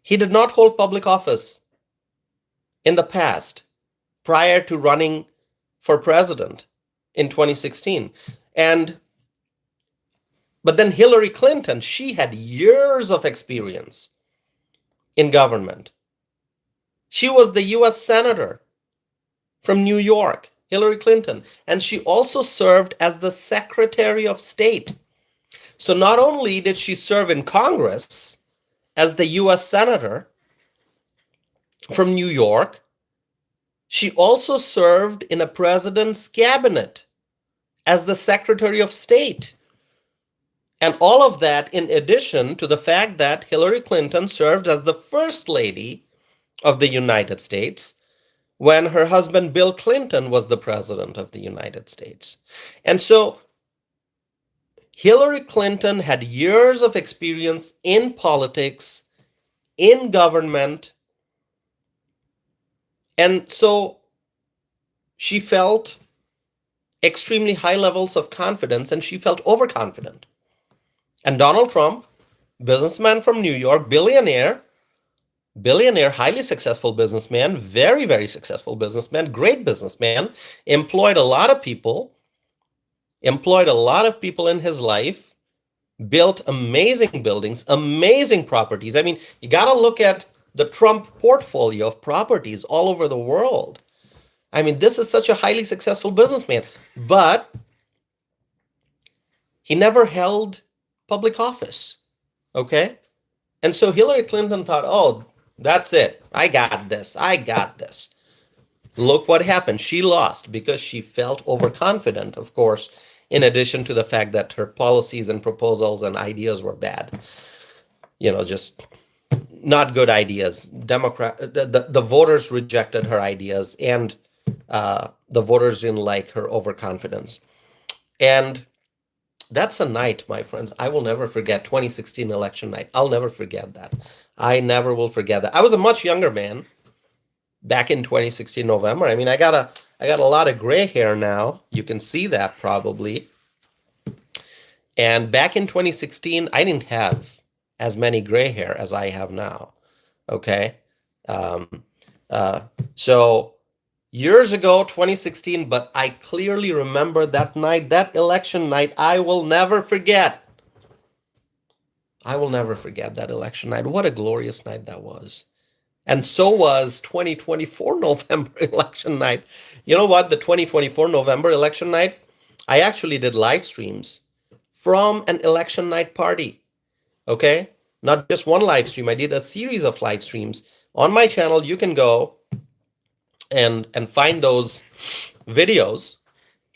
He did not hold public office in the past prior to running for president in 2016. But then Hillary Clinton, she had years of experience in government. She was the US Senator from New York, Hillary Clinton, and she also served as the Secretary of State. So not only did she serve in Congress as the US Senator from New York, she also served in a president's cabinet as the Secretary of State. And all of that in addition to the fact that Hillary Clinton served as the First Lady of the United States when her husband Bill Clinton was the President of the United States. And so Hillary Clinton had years of experience in politics, in government, and so she felt extremely high levels of confidence, and she felt overconfident. And Donald Trump, businessman from New York, billionaire, highly successful businessman, very, very successful businessman, great businessman, employed a lot of people in his life, built amazing buildings, amazing properties. I mean, you got to look at the Trump portfolio of properties all over the world. I mean, this is such a highly successful businessman, but he never held public office, okay? And so Hillary Clinton thought, oh, that's it. I got this. Look what happened. She lost because she felt overconfident, of course, in addition to the fact that her policies and proposals and ideas were bad. You know, just not good ideas. The voters rejected her ideas, and the voters didn't like her overconfidence. And that's a night, my friends, I will never forget. 2016 election night. I'll never forget that. I never will forget that. I was a much younger man back in 2016 November. I mean, I got a lot of gray hair now. You can see that probably. And back in 2016, I didn't have as many gray hair as I have now. Okay. So years ago, 2016, but I clearly remember that night, that election night. I will never forget. I will never forget that election night. What a glorious night that was. And so was 2024 November election night. You know what? The 2024 November election night, I actually did live streams from an election night party. Okay? Not just one live stream. I did a series of live streams. On my channel, you can go and find those videos.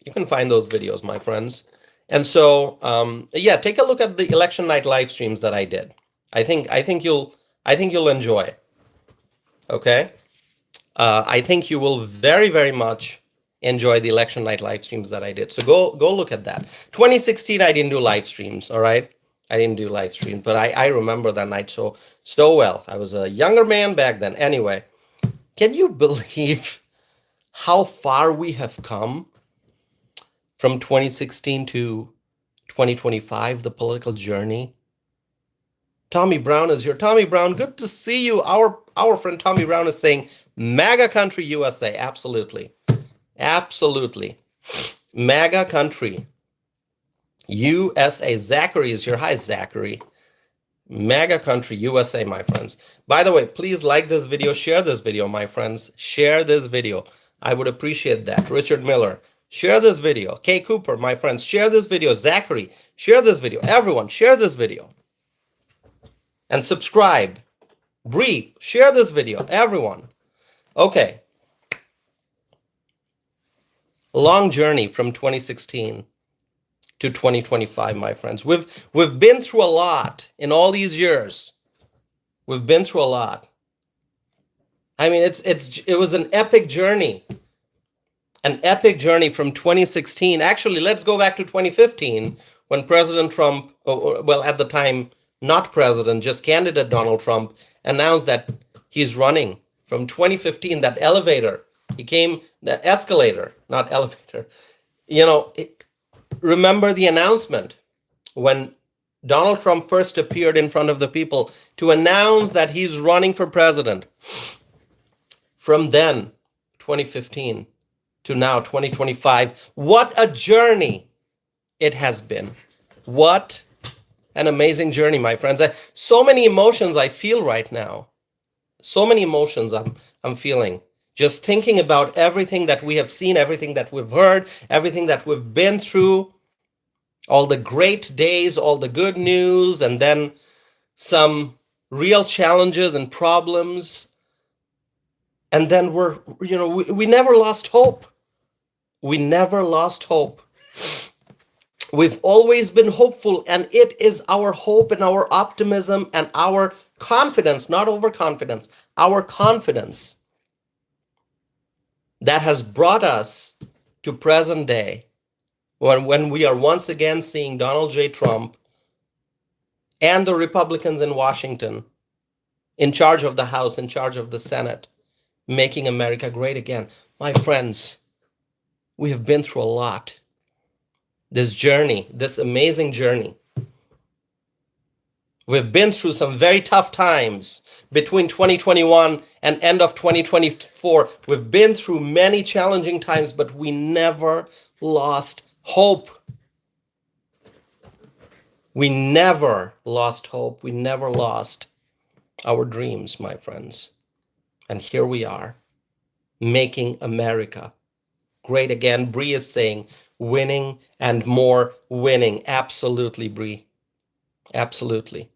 You can find those videos, my friends. And so, yeah, take a look at the election night live streams that I did. I think you'll enjoy. Okay, I think you will very, very much enjoy the election night live streams that I did. So go look at that. 2016, I didn't do live streams. All right, I didn't do live streams, but I remember that night so well. I was a younger man back then. Anyway, can you believe how far we have come from 2016 to 2025, the political journey? Tommy Brown is here. Tommy Brown, good to see you. Our friend Tommy Brown is saying, MAGA country USA. Absolutely. Absolutely. MAGA country USA. Zachary is here. Hi, Zachary. MAGA country USA, my friends. By the way, please like this video. Share this video, my friends. Share this video. I would appreciate that. Richard Miller, share this video. Kay Cooper, my friends, share this video. Zachary, share this video. Everyone, share this video. And subscribe. Bree, share this video. Everyone. Okay. A long journey from 2016 to 2025, my friends. We've been through a lot in all these years. We've been through a lot. I mean, it was an epic journey from 2016. Actually, let's go back to 2015 when President Trump, well, at the time, not president, just candidate Donald Trump, announced that he's running. From 2015, that elevator, he came, the escalator, not elevator. You know, remember the announcement when Donald Trump first appeared in front of the people to announce that he's running for president. From then, 2015, to now, 2025, what a journey it has been. What an amazing journey, my friends. So many emotions I feel right now. So many emotions I'm feeling. Just thinking about everything that we have seen, everything that we've heard, everything that we've been through, all the great days, all the good news, and then some real challenges and problems. And then we never lost hope. We never lost hope. We've always been hopeful, and it is our hope and our optimism and our confidence, not overconfidence, our confidence that has brought us to present day when we are once again seeing Donald J. Trump and the Republicans in Washington in charge of the House, in charge of the Senate, making America great again. My friends, we have been through a lot. This journey, this amazing journey. We've been through some very tough times between 2021 and end of 2024. We've been through many challenging times, but we never lost hope. We never lost hope. We never lost our dreams, my friends. And here we are, making America great again. Bree is saying, winning and more winning. Absolutely, Bree. Absolutely.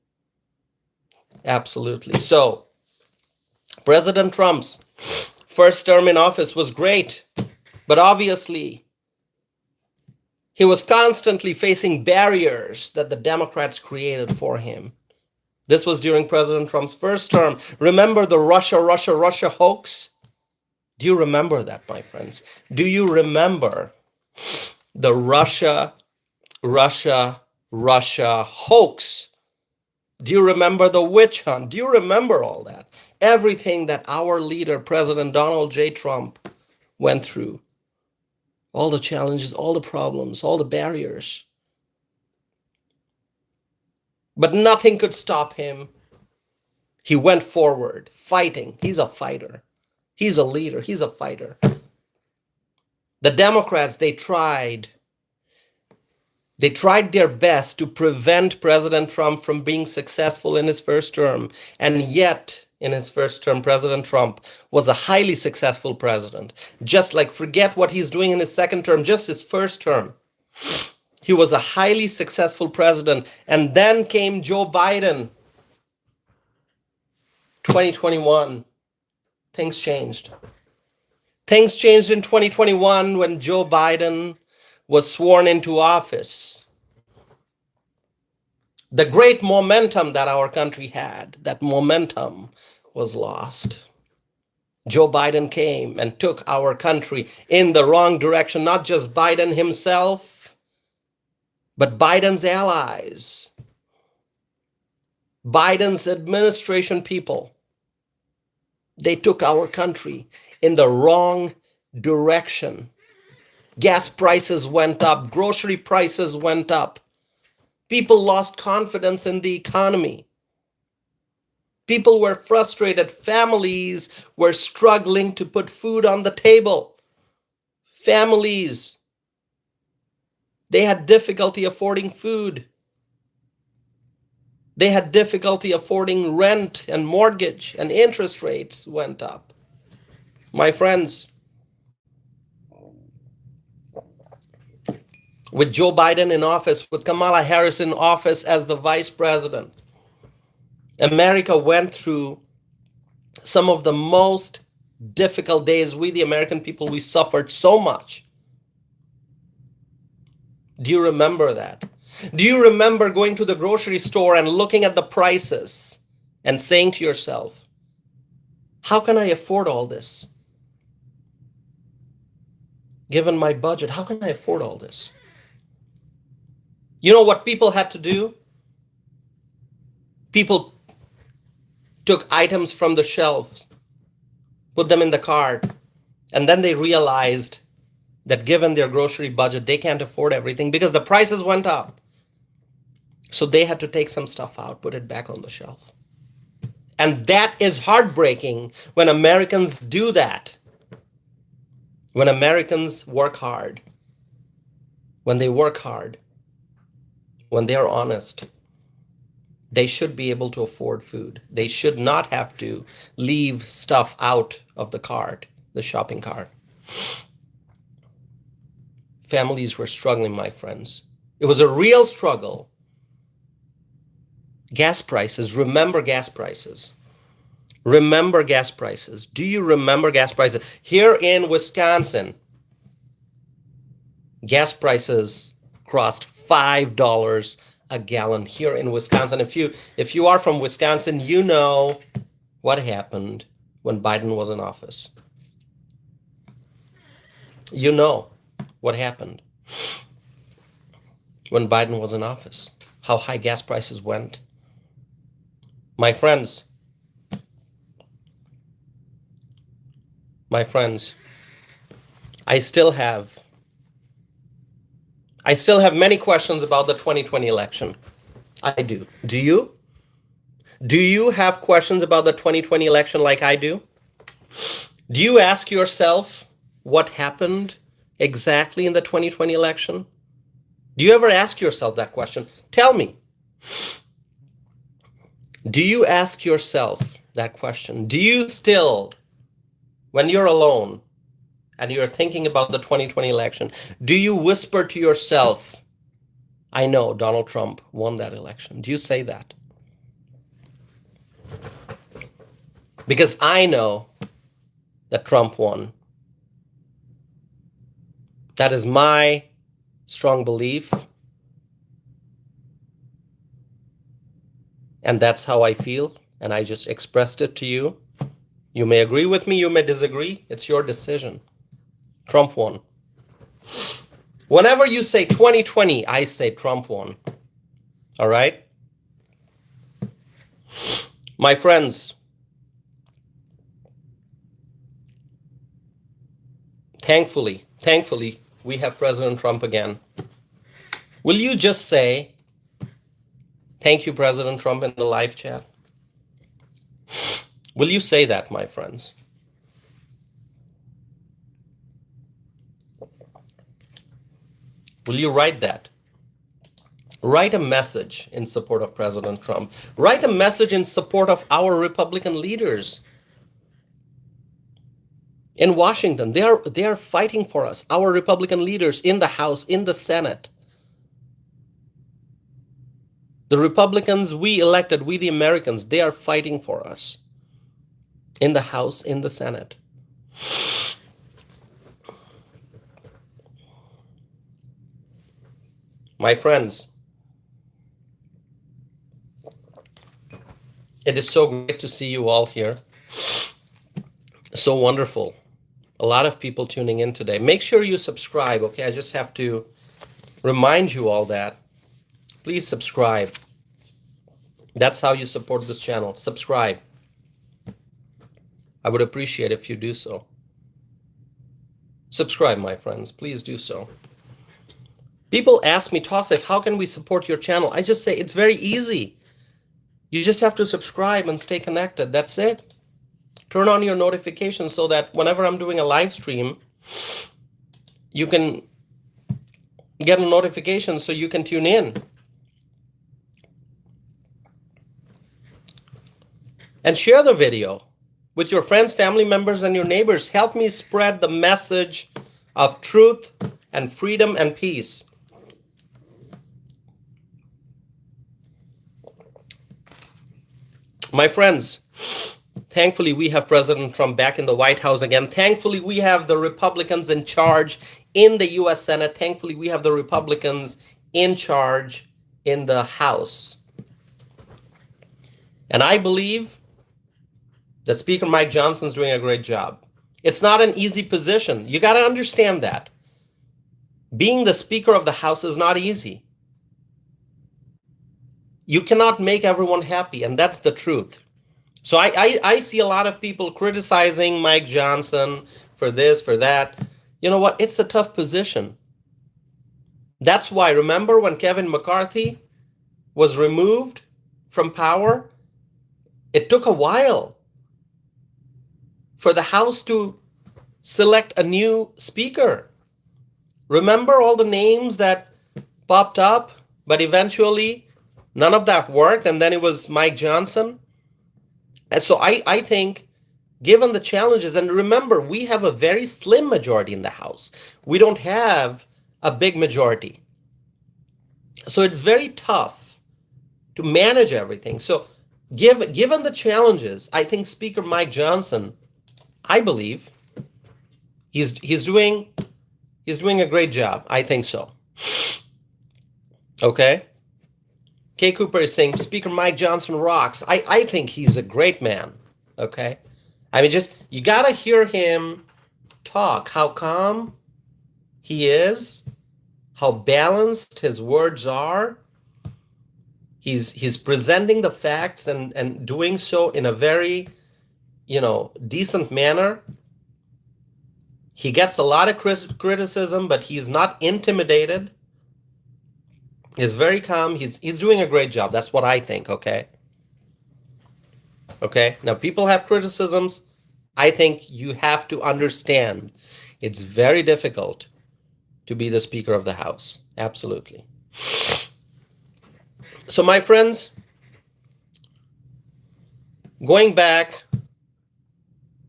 Absolutely. So, President Trump's first term in office was great, but obviously, he was constantly facing barriers that the Democrats created for him. This was during President Trump's first term. Remember the Russia hoax? Do you remember that, my friends? Do you remember the Russia hoax? Do you remember the witch hunt? Do you remember all that? Everything that our leader, President Donald J. Trump, went through. All the challenges, all the problems, all the barriers. But nothing could stop him. He went forward, fighting. He's a fighter. He's a leader. He's a fighter. The Democrats, they tried their best to prevent President Trump from being successful in his first term. And yet, in his first term, President Trump was a highly successful president. Just like, forget what he's doing in his second term, just his first term. He was a highly successful president. And then came Joe Biden. 2021. Things changed. Things changed in 2021 when Joe Biden was sworn into office. The great momentum that our country had, that momentum was lost. Joe Biden came and took our country in the wrong direction, not just Biden himself, but Biden's allies, Biden's administration people. They took our country in the wrong direction. Gas prices went up, grocery prices went up. People lost confidence in the economy. People were frustrated. Families were struggling to put food on the table. Families, they had difficulty affording food. They had difficulty affording rent and mortgage, and interest rates went up. My friends, with Joe Biden in office, with Kamala Harris in office as the vice president, America went through some of the most difficult days. We, the American people, we suffered so much. Do you remember that? Do you remember going to the grocery store and looking at the prices and saying to yourself, how can I afford all this? Given my budget, how can I afford all this? You know what people had to do? People took items from the shelves, put them in the cart, and then they realized that given their grocery budget, they can't afford everything because the prices went up. So they had to take some stuff out, put it back on the shelf. And that is heartbreaking when Americans do that. When Americans work hard, when they work hard, when they are honest, they should be able to afford food. They should not have to leave stuff out of the cart, the shopping cart. Families were struggling, my friends. It was a real struggle. Gas prices, remember gas prices. Remember gas prices. Do you remember gas prices? Here in Wisconsin, gas prices crossed $5 a gallon here in Wisconsin. If you are from Wisconsin, you know what happened when Biden was in office. You know what happened when Biden was in office, how high gas prices went. My friends, I still have many questions about the 2020 election. I do. Do you? Do you have questions about the 2020 election like I do? Do you ask yourself what happened exactly in the 2020 election? Do you ever ask yourself that question? Tell me. Do you ask yourself that question? Do you still, when you're alone and you're thinking about the 2020 election, do you whisper to yourself, I know Donald Trump won that election? Do you say that? Because I know that Trump won. That is my strong belief. And that's how I feel. And I just expressed it to you. You may agree with me, you may disagree. It's your decision. Trump won. Whenever you say 2020, I say Trump won. All right? My friends, thankfully, we have President Trump again. Will you just say, thank you, President Trump, in the live chat? Will you say that, my friends? Will you write that? Write a message in support of President Trump. Write a message in support of our Republican leaders in Washington. They are fighting for us, our Republican leaders in the House, in the Senate. The Republicans we elected, we the Americans, they are fighting for us in the House, in the Senate. My friends, it is so great to see you all here. So wonderful. A lot of people tuning in today. Make sure you subscribe, okay? I just have to remind you all that. Please subscribe. That's how you support this channel. Subscribe. I would appreciate if you do so. Subscribe, my friends. Please do so. People ask me, Tosif, how can we support your channel? I just say it's very easy. You just have to subscribe and stay connected. That's it. Turn on your notifications so that whenever I'm doing a live stream, you can get a notification so you can tune in. And share the video with your friends, family members, and your neighbors. Help me spread the message of truth and freedom and peace. My friends, thankfully we have President Trump back in the White House again. Thankfully we have the Republicans in charge in the US Senate. Thankfully, we have the Republicans in charge in the House. And I believe that Speaker Mike Johnson is doing a great job. It's not an easy position. You got to understand that. Being the Speaker of the House is not easy. You cannot make everyone happy, and that's the truth. So I see a lot of people criticizing Mike Johnson for this, for that. You know what? It's a tough position. That's why, remember when Kevin McCarthy was removed from power? It took a while for the House to select a new speaker. Remember all the names that popped up, but eventually none of that worked, and then it was Mike Johnson. And so I think, given the challenges, and remember, we have a very slim majority in the House. We don't have a big majority. So it's very tough to manage everything. So given the challenges, I think Speaker Mike Johnson, I believe, he's doing a great job. I think so. Okay. Kay Cooper is saying Speaker Mike Johnson rocks. I think he's a great man. Okay. I mean, just you gotta hear him talk, how calm he is, how balanced his words are. He's presenting the facts and doing so in a very, decent manner. He gets a lot of criticism, but he's not intimidated. He's very calm. He's doing a great job. That's what I think, okay? Okay? Now, people have criticisms. I think you have to understand it's very difficult to be the Speaker of the House. Absolutely. So, my friends, going back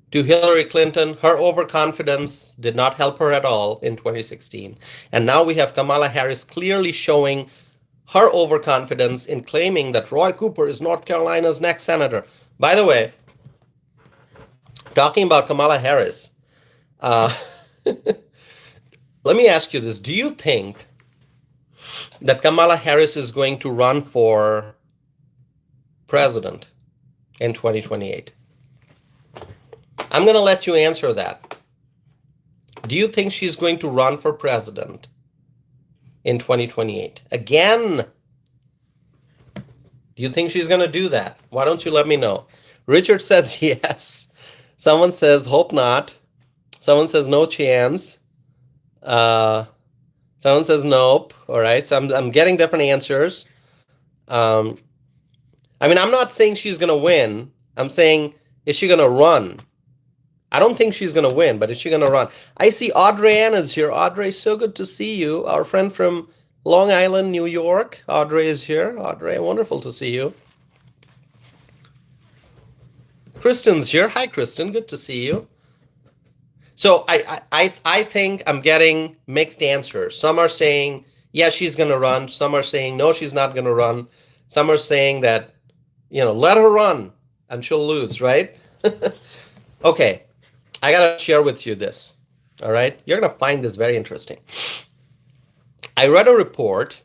to Hillary Clinton, her overconfidence did not help her at all in 2016. And now we have Kamala Harris clearly showing her overconfidence in claiming that Roy Cooper is North Carolina's next senator. By the way, talking about Kamala Harris, let me ask you this. Do you think that Kamala Harris is going to run for president in 2028? I'm going to let you answer that. Do you think she's going to run for president in 2028? Again, do you think she's going to do that? Why don't you let me know? Richard says yes. Someone says hope not. Someone says no chance. Someone says nope. All right. So I'm getting different answers. I'm not saying she's going to win. I'm saying, is she going to run? I don't think she's going to win, but is she going to run? I see Audrey Ann is here. Audrey, so good to see you. Our friend from Long Island, New York. Audrey is here. Audrey, wonderful to see you. Kristen's here. Hi, Kristen. Good to see you. So I think I'm getting mixed answers. Some are saying, yeah, she's going to run. Some are saying, no, she's not going to run. Some are saying that, let her run and she'll lose, right? Okay. I got to share with you this, all right? You're going to find this very interesting. I read a report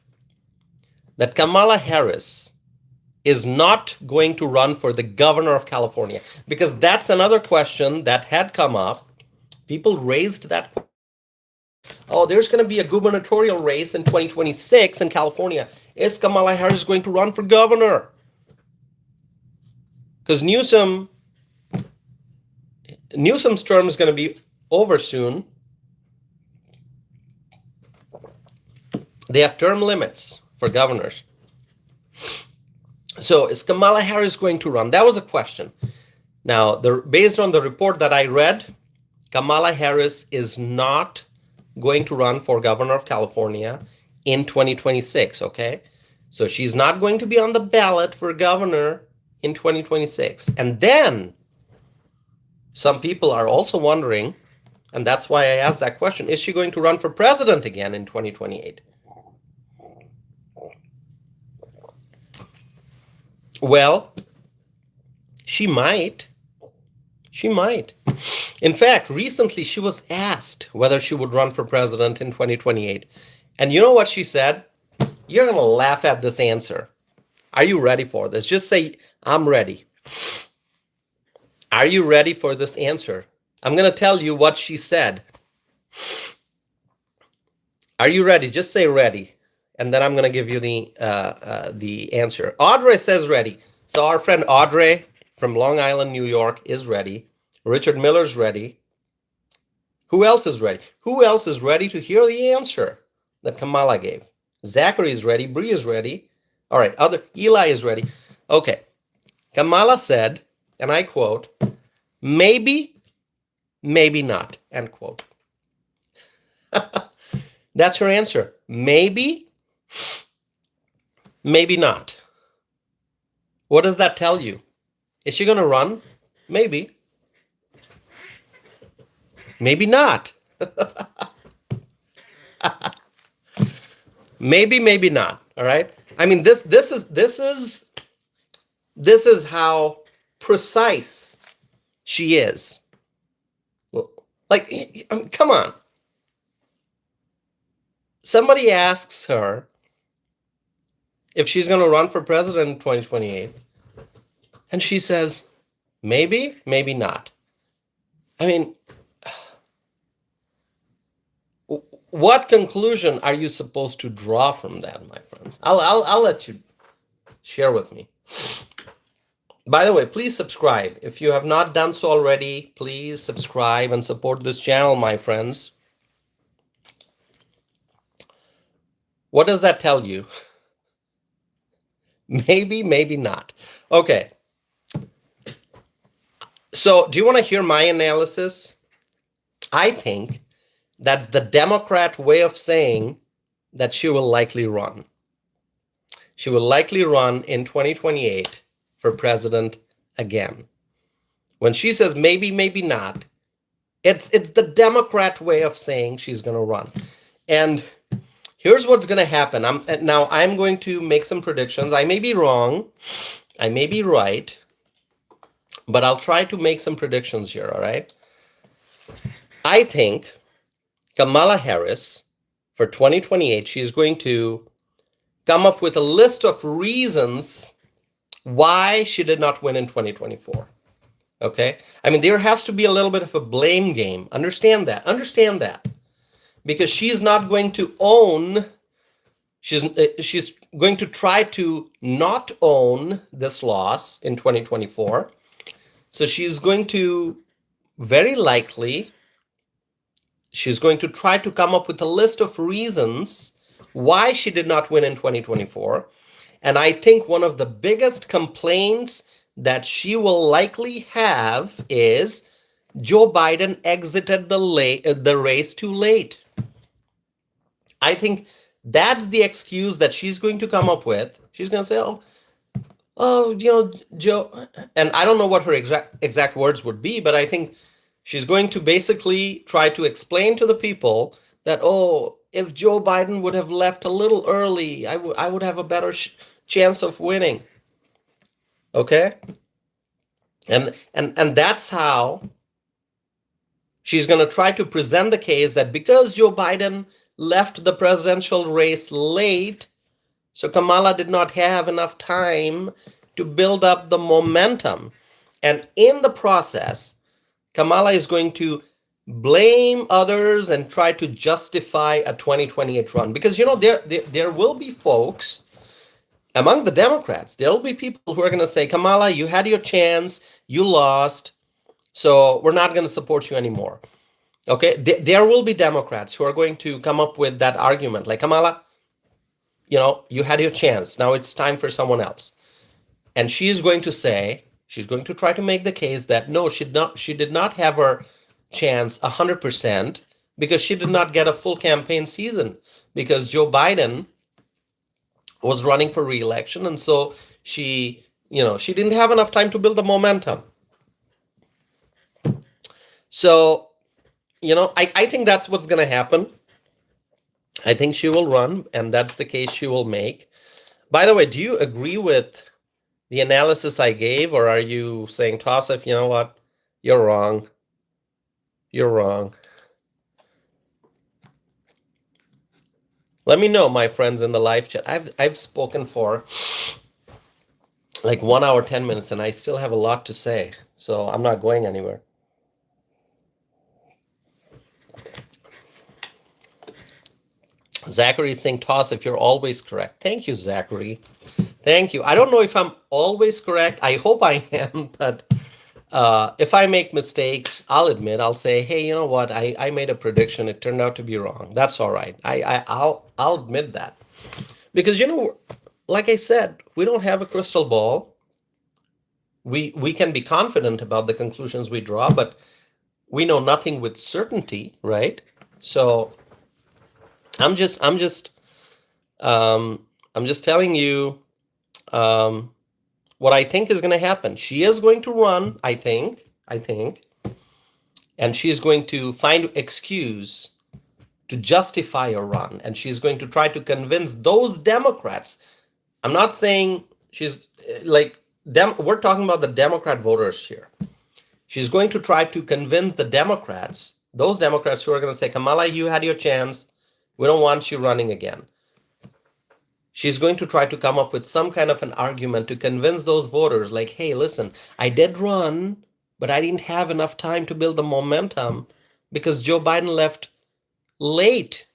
that Kamala Harris is not going to run for the governor of California, because that's another question that had come up. People raised that. Oh, there's going to be a gubernatorial race in 2026 in California. Is Kamala Harris going to run for governor? Because Newsom's term is going to be over soon. They have term limits for governors. So is Kamala Harris going to run? That was a question. Now, based on the report that I read, Kamala Harris is not going to run for governor of California in 2026, okay? So she's not going to be on the ballot for governor in 2026. And then some people are also wondering, and that's why I asked that question, is she going to run for president again in 2028? Well, she might. She might. In fact, recently she was asked whether she would run for president in 2028. And you know what she said? You're going to laugh at this answer. Are you ready for this? Just say, I'm ready. Are you ready for this answer? I'm going to tell you what she said. Are you ready? Just say ready. And then I'm going to give you the answer. Audrey says ready. So our friend Audrey from Long Island, New York is ready. Richard Miller's ready. Who else is ready? Who else is ready to hear the answer that Kamala gave? Zachary is ready. Bree is ready. All right, Eli is ready. Okay. Kamala said, and I quote, maybe, maybe not, end quote. That's her answer. Maybe, maybe not. What does that tell you? Is she going to run? Maybe. Maybe not. Maybe, maybe not. All right. I mean, this is how precise she is. Like, come on. Somebody asks her if she's going to run for president in 2028, and she says, maybe, maybe not. I mean, what conclusion are you supposed to draw from that, my friends? I'll let you share with me. By the way, please subscribe. If you have not done so already, please subscribe and support this channel, my friends. What does that tell you? Maybe, maybe not. Okay. So, do you want to hear my analysis? I think that's the Democrat way of saying that she will likely run. She will likely run in 2028 for president again. When she says maybe, maybe not, it's the Democrat way of saying she's going to run. And here's what's going to happen. I'm going to make some predictions. I may be wrong. I may be right. But I'll try to make some predictions here, all right? I think Kamala Harris, for 2028, she's going to come up with a list of reasons why she did not win in 2024. Okay? I mean, there has to be a little bit of a blame game. Understand that. Understand that. Because she's not going to own, she's going to try to not own this loss in 2024. So she's going to, very likely, she's going to try to come up with a list of reasons why she did not win in 2024. And I think one of the biggest complaints that she will likely have is Joe Biden exited the race too late. I think that's the excuse that she's going to come up with. She's going to say, Joe, and I don't know what her exact words would be, but I think she's going to basically try to explain to the people that, if Joe Biden would have left a little early, I would have a better chance of winning. Okay? And that's how she's going to try to present the case that because Joe Biden left the presidential race late, so Kamala did not have enough time to build up the momentum. And in the process, Kamala is going to blame others and try to justify a 2028 run. Because, there will be folks among the Democrats, there will be people who are going to say, Kamala, you had your chance, you lost, so we're not going to support you anymore. Okay? There will be Democrats who are going to come up with that argument. Like, Kamala, you had your chance. Now it's time for someone else. And she's going to say, she's going to try to make the case that no, she did not have her chance 100% because she did not get a full campaign season because Joe Biden was running for re-election. And so she didn't have enough time to build the momentum. So, I think that's what's going to happen. I think she will run, and that's the case she will make. By the way, do you agree with the analysis I gave, or are you saying, Tassif, you know what? You're wrong. You're wrong. Let me know, my friends in the live chat. I've spoken for like 1 hour, 10 minutes, and I still have a lot to say. So I'm not going anywhere. Zachary is saying, toss if you're always correct. Thank you, Zachary. Thank you. I don't know if I'm always correct. I hope I am, but if I make mistakes, I'll admit, I'll say, hey, you know what? I made a prediction. It turned out to be wrong. That's all right. I'll admit that. Because, like I said, we don't have a crystal ball. We can be confident about the conclusions we draw, but we know nothing with certainty, right? So I'm just telling you what I think is going to happen. She is going to run, I think, and she's going to find excuse to justify a run, and she's going to try to convince those Democrats. I'm not saying she's like we're talking about the Democrat voters here. She's going to try to convince the Democrats, those Democrats who are going to say, Kamala, you had your chance. We don't want you running again. She's going to try to come up with some kind of an argument to convince those voters like, hey, listen, I did run, but I didn't have enough time to build the momentum because Joe Biden left late.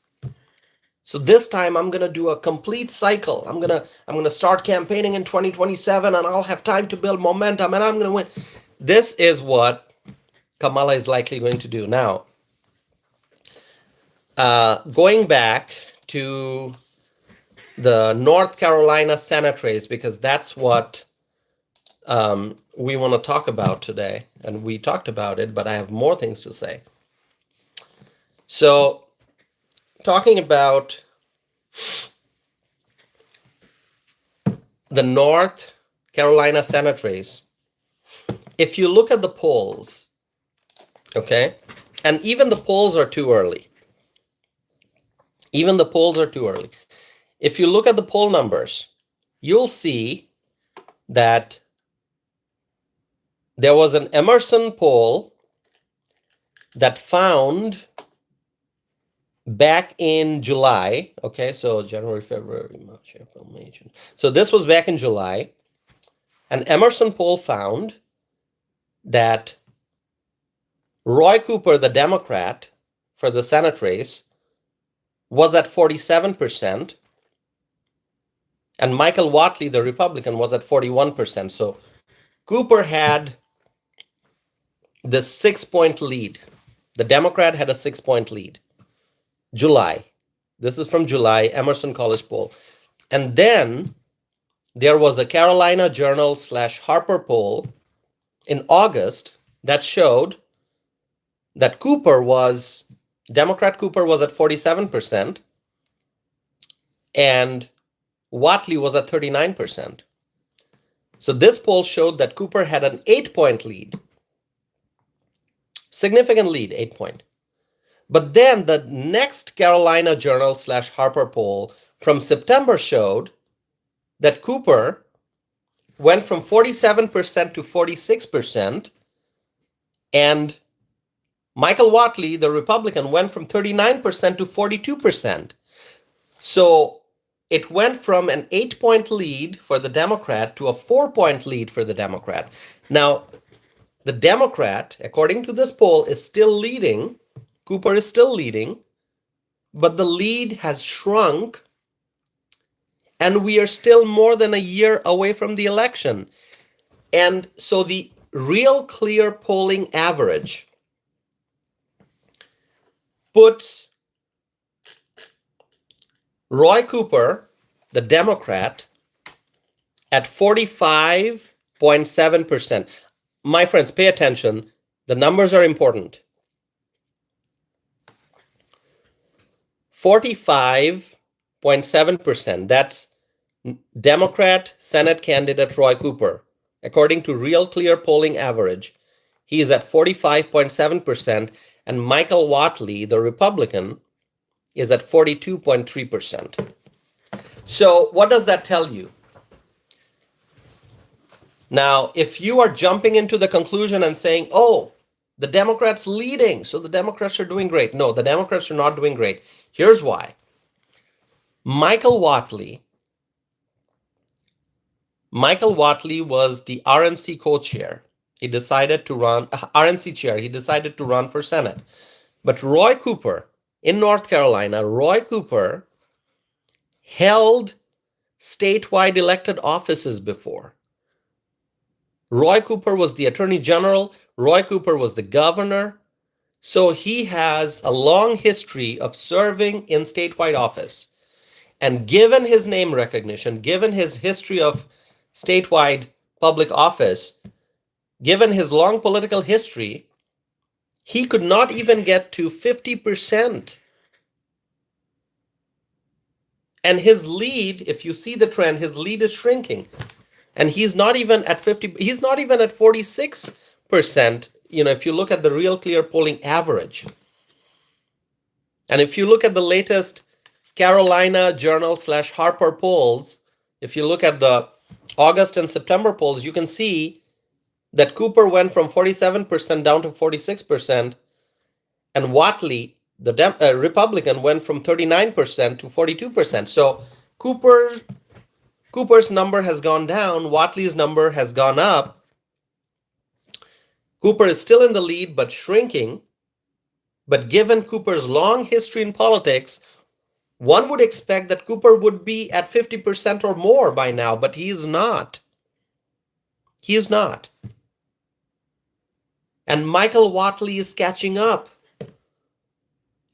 So this time I'm going to do a complete cycle. I'm going to start campaigning in 2027 and I'll have time to build momentum and I'm going to win. This is what Kamala is likely going to do. Now, going back to the North Carolina Senate race, because that's what we want to talk about today. And we talked about it, but I have more things to say. So, talking about the North Carolina Senate race, if you look at the polls, okay, and even the polls are too early. Even the polls are too early. If you look at the poll numbers, you'll see that there was an Emerson poll that found back in July, okay, so January, February, March, April, May, June. So this was back in July. An Emerson poll found that Roy Cooper, the Democrat, for the Senate race, was at 47%, and Michael Whatley, the Republican, was at 41%. So Cooper had the 6-point lead. The Democrat had a 6-point lead. July. This is from July, Emerson College poll. And then there was a Carolina Journal / Harper poll in August that showed that Democrat Cooper was at 47% and Whatley was at 39%. So this poll showed that Cooper had an 8-point lead. Significant lead, 8-point. But then the next Carolina Journal / Harper poll from September showed that Cooper went from 47% to 46%, and Michael Whatley, the Republican, went from 39% to 42%. So it went from an 8-point lead for the Democrat to a 4-point lead for the Democrat. Now, the Democrat, according to this poll, is still leading. Cooper is still leading, but the lead has shrunk, and we are still more than a year away from the election. And so the real clear polling average puts Roy Cooper, the Democrat, at 45.7%. My friends, pay attention. The numbers are important. 45.7%. That's Democrat Senate candidate Roy Cooper. According to Real Clear polling average, he is at 45.7%, and Michael Whatley, the Republican, is at 42.3%. So what does that tell you? Now, if you are jumping into the conclusion and saying, oh, The Democrats leading, so the Democrats are doing great. No, the Democrats are not doing great. Here's why. Michael Whatley was the RNC co-chair. He decided to run, RNC chair, he decided to run for Senate. But Roy Cooper in North Carolina, Roy Cooper held statewide elected offices before. Roy Cooper was the Attorney General. Roy Cooper was the governor. So he has a long history of serving in statewide office. And given his name recognition, given his history of statewide public office, given his long political history, he could not even get to 50%. And his lead, if you see the trend, his lead is shrinking. And he's not even at 50, he's not even at 46%, if you look at the Real Clear polling average. And if you look at the latest Carolina Journal/Harper polls, if you look at the August and September polls, you can see that Cooper went from 47% down to 46%, and Whatley, the Republican, went from 39% to 42%. So Cooper's number has gone down, Whatley's number has gone up. Cooper is still in the lead, but shrinking. But given Cooper's long history in politics, one would expect that Cooper would be at 50% or more by now, but he is not. He is not. And Michael Whatley is catching up.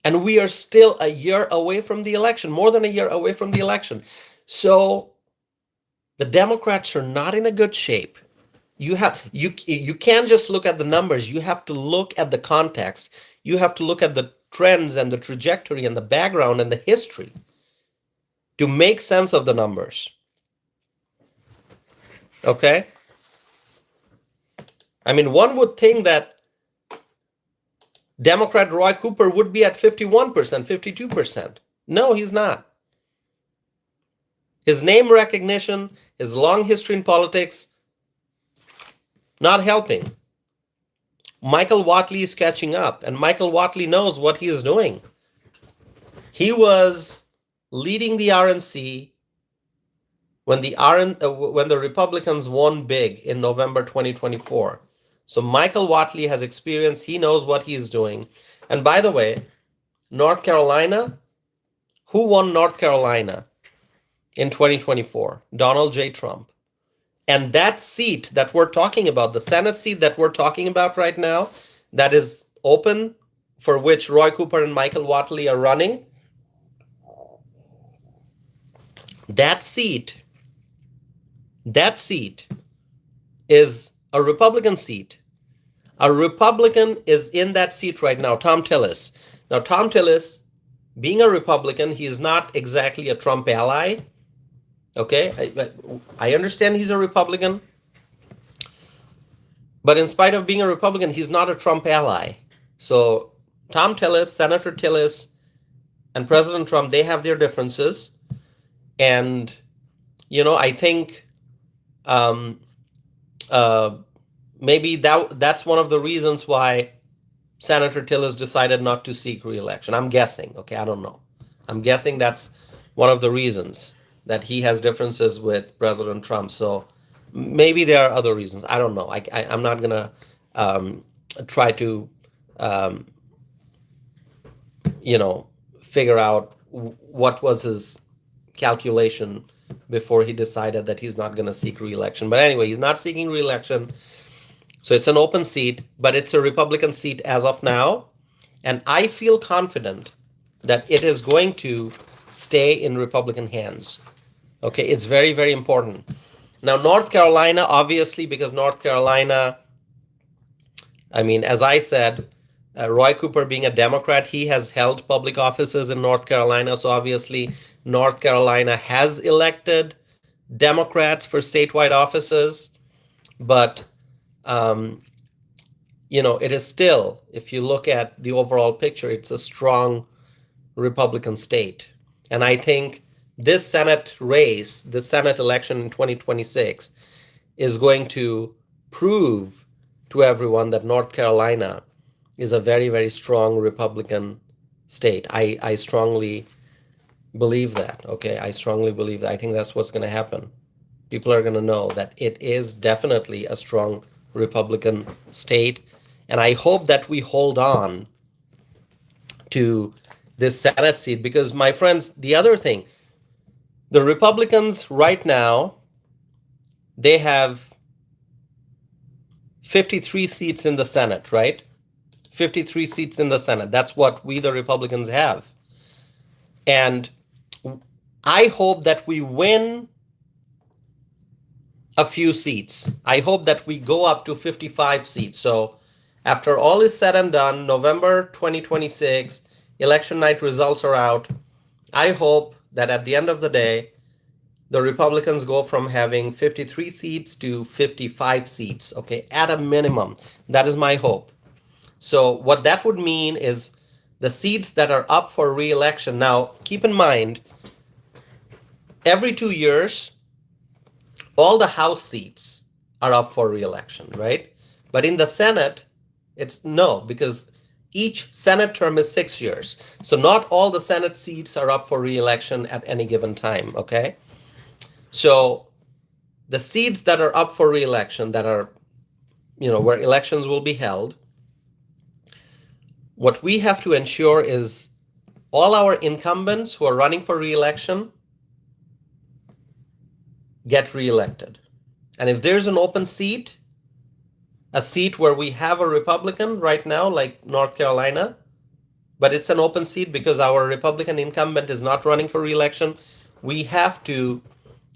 And we are still a year away from the election, more than a year away from the election. So the Democrats are not in a good shape. You can't just look at the numbers. You have to look at the context. You have to look at the trends and the trajectory and the background and the history to make sense of the numbers. Okay? I mean, one would think that Democrat Roy Cooper would be at 51%, 52%. No, he's not. His name recognition, his long history in politics, not helping. Michael Whatley is catching up, and Michael Whatley knows what he is doing. He was leading the RNC when the Republicans won big in November 2024. So Michael Whatley has experience. He knows what he is doing. And by the way, North Carolina, who won North Carolina in 2024? Donald J. Trump. And that seat that we're talking about, the Senate seat that we're talking about right now, that is open, for which Roy Cooper and Michael Whatley are running, that seat is a Republican seat. A Republican is in that seat right now, Tom Tillis. Now, Tom Tillis, being a Republican, he is not exactly a Trump ally. Okay, I understand he's a Republican, but in spite of being a Republican, he's not a Trump ally. So Tom Tillis, Senator Tillis, and President Trump, they have their differences. And, I think maybe that's one of the reasons why Senator Tillis decided not to seek re-election. I'm guessing, okay, I don't know. I'm guessing that's one of the reasons, that he has differences with President Trump. So maybe there are other reasons. I don't know. I'm not going to try to, figure out what was his calculation before he decided that he's not going to seek re-election. But anyway, he's not seeking re-election. So it's an open seat, but it's a Republican seat as of now. And I feel confident that it is going to stay in Republican hands. Okay, it's very, very important. Now, North Carolina, obviously, because North Carolina, as I said, Roy Cooper being a Democrat, he has held public offices in North Carolina. So obviously, North Carolina has elected Democrats for statewide offices. But, it is still, if you look at the overall picture, it's a strong Republican state. And I think this Senate race, the Senate election in 2026, is going to prove to everyone that North Carolina is a very, very strong Republican state. I strongly believe that. Okay, I strongly believe that. I think that's what's going to happen. People are going to know that it is definitely a strong Republican state. And I hope that we hold on to this Senate seat because, my friends, the other thing, the Republicans right now, they have 53 seats in the Senate, right? 53 seats in the Senate. That's what we, the Republicans, have. And I hope that we win a few seats. I hope that we go up to 55 seats. So after all is said and done, November 2026, election night results are out. I hope that at the end of the day, the Republicans go from having 53 seats to 55 seats, okay, at a minimum. That is my hope. So what that would mean is the seats that are up for re-election. Now, keep in mind, every 2 years, all the House seats are up for re-election, right? But in the Senate, it's no, because each Senate term is 6 years. So not all the Senate seats are up for re-election at any given time, okay? So the seats that are up for re-election, that are, where elections will be held, what we have to ensure is all our incumbents who are running for re-election get re-elected. And if there's an open seat, a seat where we have a Republican right now, like North Carolina, but it's an open seat because our Republican incumbent is not running for re-election, we have to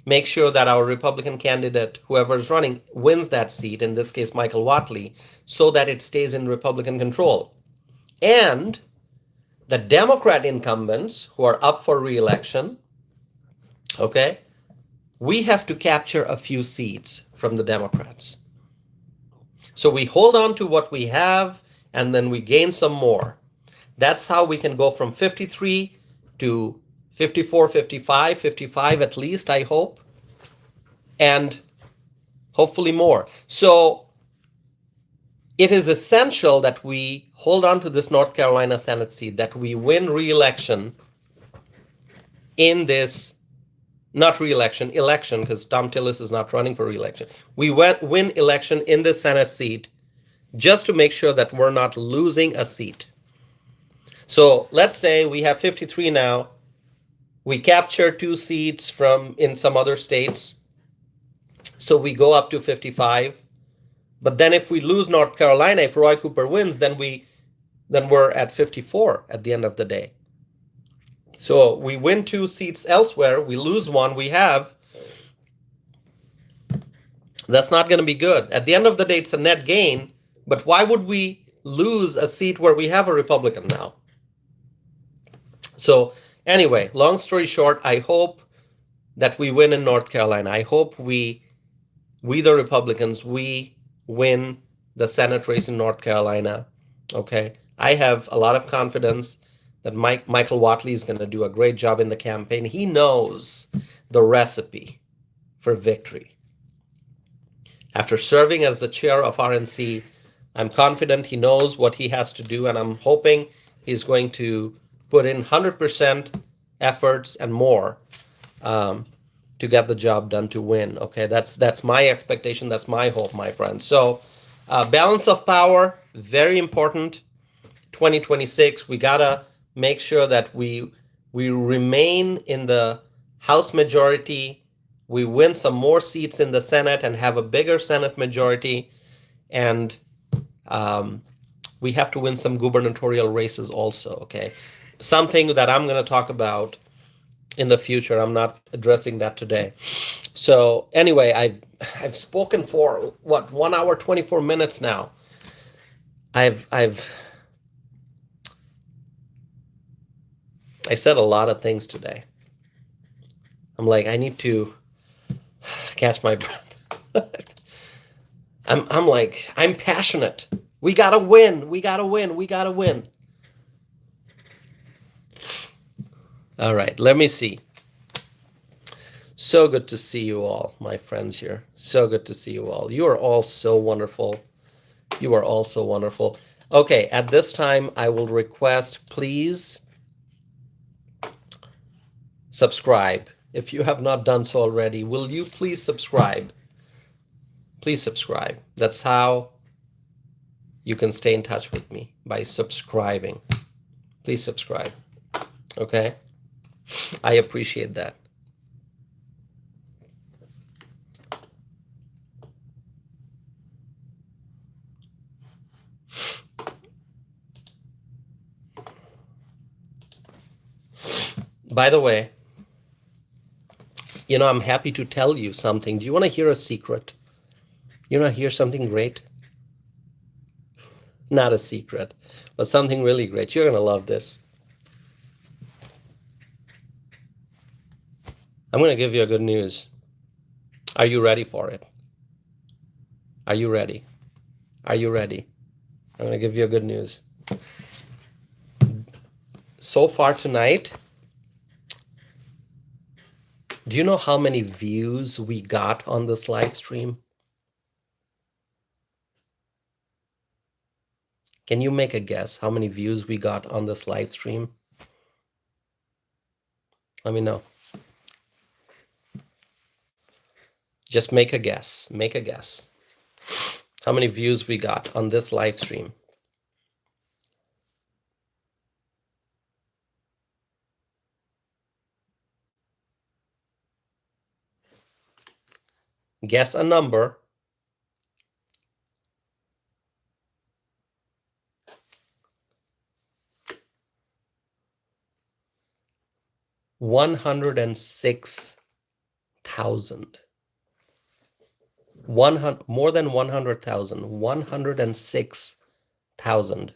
make sure that our Republican candidate, whoever is running, wins that seat, in this case Michael Whatley, so that it stays in Republican control. And the Democrat incumbents who are up for re-election, okay, we have to capture a few seats from the Democrats. So we hold on to what we have and then we gain some more. That's how we can go from 53 to 54, 55, 55 at least, I hope, and hopefully more. So it is essential that we hold on to this North Carolina Senate seat, that we win re-election in this, not re-election, election, because Tom Tillis is not running for re-election. We win election in the Senate seat just to make sure that we're not losing a seat. So let's say we have 53 now. We capture 2 seats from in some other states. So we go up to 55. But then if we lose North Carolina, if Roy Cooper wins, then we're at 54 at the end of the day. So we win 2 seats elsewhere, we lose 1 we have. That's not going to be good. At the end of the day, it's a net gain. But why would we lose a seat where we have a Republican now? So anyway, long story short, I hope that we win in North Carolina. I hope we the Republicans, we win the Senate race in North Carolina. Okay, I have a lot of confidence that Michael Whatley is going to do a great job in the campaign. He knows the recipe for victory. After serving as the chair of RNC, I'm confident he knows what he has to do, and I'm hoping he's going to put in 100% efforts and more to get the job done, to win. Okay, that's my expectation. That's my hope, my friends. So balance of power, very important. 2026, we gotta make sure that we remain in the House majority. We win some more seats in the Senate and have a bigger Senate majority. And we have to win some gubernatorial races also, okay? Something that I'm going to talk about in the future. I'm not addressing that today. So anyway, I've spoken for, 1 hour, 24 minutes now. I said a lot of things today. I'm like, I need to catch my breath. I'm passionate. We gotta win. We gotta win. We gotta win. All right, let me see. So good to see you all, my friends here. So good to see you all. You are all so wonderful. You are all so wonderful. Okay, at this time, I will request, please subscribe. If you have not done so already, will you please subscribe? Please subscribe. That's how you can stay in touch with me, by subscribing. Please subscribe. Okay? I appreciate that. By the way, I'm happy to tell you something. Do you want to hear a secret? You want to hear something great? Not a secret, but something really great. You're going to love this. I'm going to give you a good news. Are you ready for it? Are you ready? Are you ready? I'm going to give you a good news. So far tonight, do you know how many views we got on this live stream? Can you make a guess how many views we got on this live stream? Let me know. Just make a guess. Make a guess. How many views we got on this live stream? Guess a number. $106,000. More than 100,000. 106,000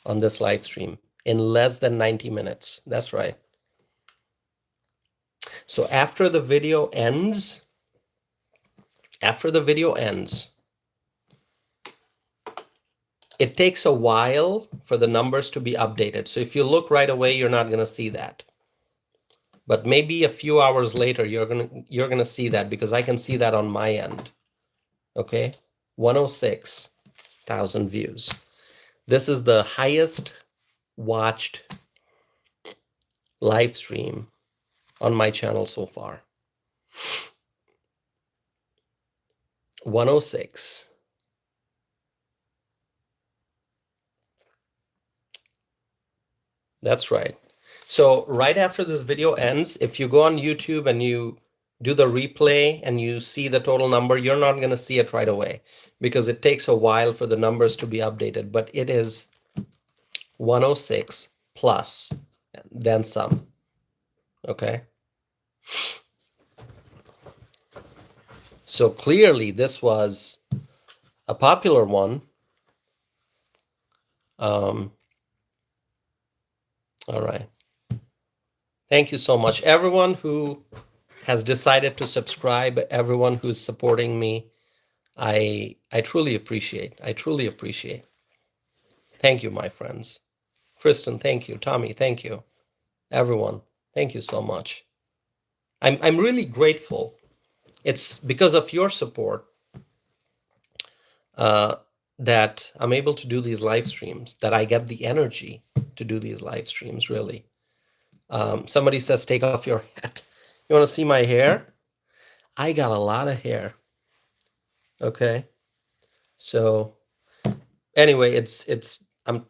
on this live stream in less than 90 minutes. That's right. So after the video ends, it takes a while for the numbers to be updated. So if you look right away, you're not going to see that. But maybe a few hours later, you're gonna see that, because I can see that on my end. Okay, 106,000 views. This is the highest watched live stream on my channel so far. 106. That's right. So right after this video ends, if you go on YouTube and you do the replay and you see the total number, you're not going to see it right away, because it takes a while for the numbers to be updated. But it is 106 plus, then some. Okay. So clearly this was a popular one. All right. Thank you so much, everyone who has decided to subscribe, everyone who's supporting me. I truly appreciate. I truly appreciate. Thank you, my friends. Kristen, thank you. Tommy, thank you. Everyone, thank you so much. I'm really grateful. It's because of your support that I'm able to do these live streams, that I get the energy to do these live streams, really. Somebody says, take off your hat. You want to see my hair? I got a lot of hair. Okay. So anyway, it's time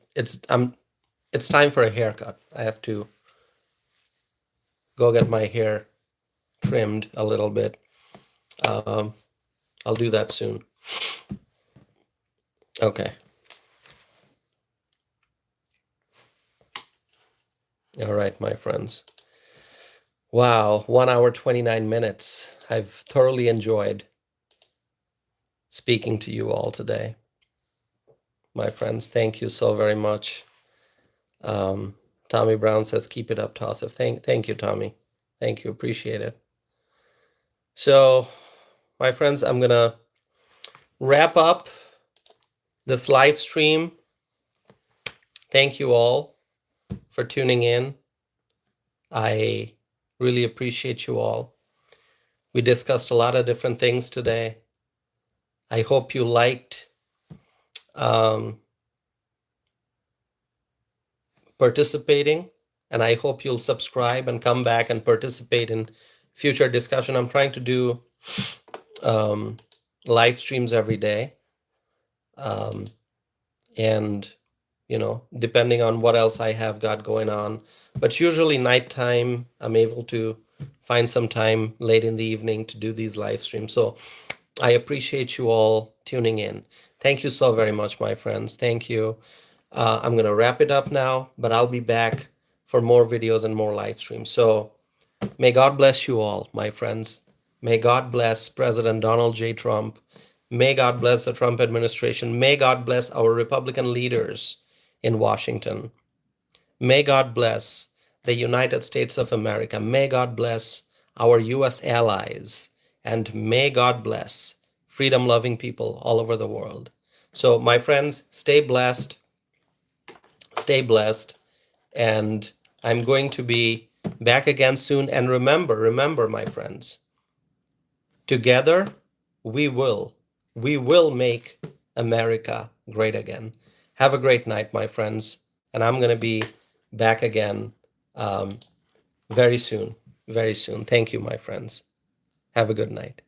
for a haircut. I have to go get my hair trimmed a little bit. I'll do that soon. Okay. All right, my friends. Wow, 1 hour, 29 minutes. I've thoroughly enjoyed speaking to you all today. My friends, thank you so very much. Tommy Brown says, keep it up, Tassif. Thank you, Tommy. Thank you, appreciate it. So, my friends, I'm gonna wrap up this live stream. Thank you all for tuning in. I really appreciate you all. We discussed a lot of different things today. I hope you liked participating, and I hope you'll subscribe and come back and participate in future discussion. I'm trying to do um, live streams every day, um, and depending on what else I have got going on, but usually nighttime I'm able to find some time late in the evening to do these live streams. So I appreciate you all tuning in. Thank you so very much, my friends. Thank you. I'm going to wrap it up now, but I'll be back for more videos and more live streams. So may God bless you all, my friends. May God bless President Donald J. Trump. May God bless the Trump administration. May God bless our Republican leaders in Washington. May God bless the United States of America. May God bless our U.S. allies. And may God bless freedom-loving people all over the world. So, my friends, stay blessed. Stay blessed. And I'm going to be back again soon. And remember, my friends, together we will make America great again. Have a great night, my friends. And I'm going to be back again very soon. Very soon. Thank you, my friends. Have a good night.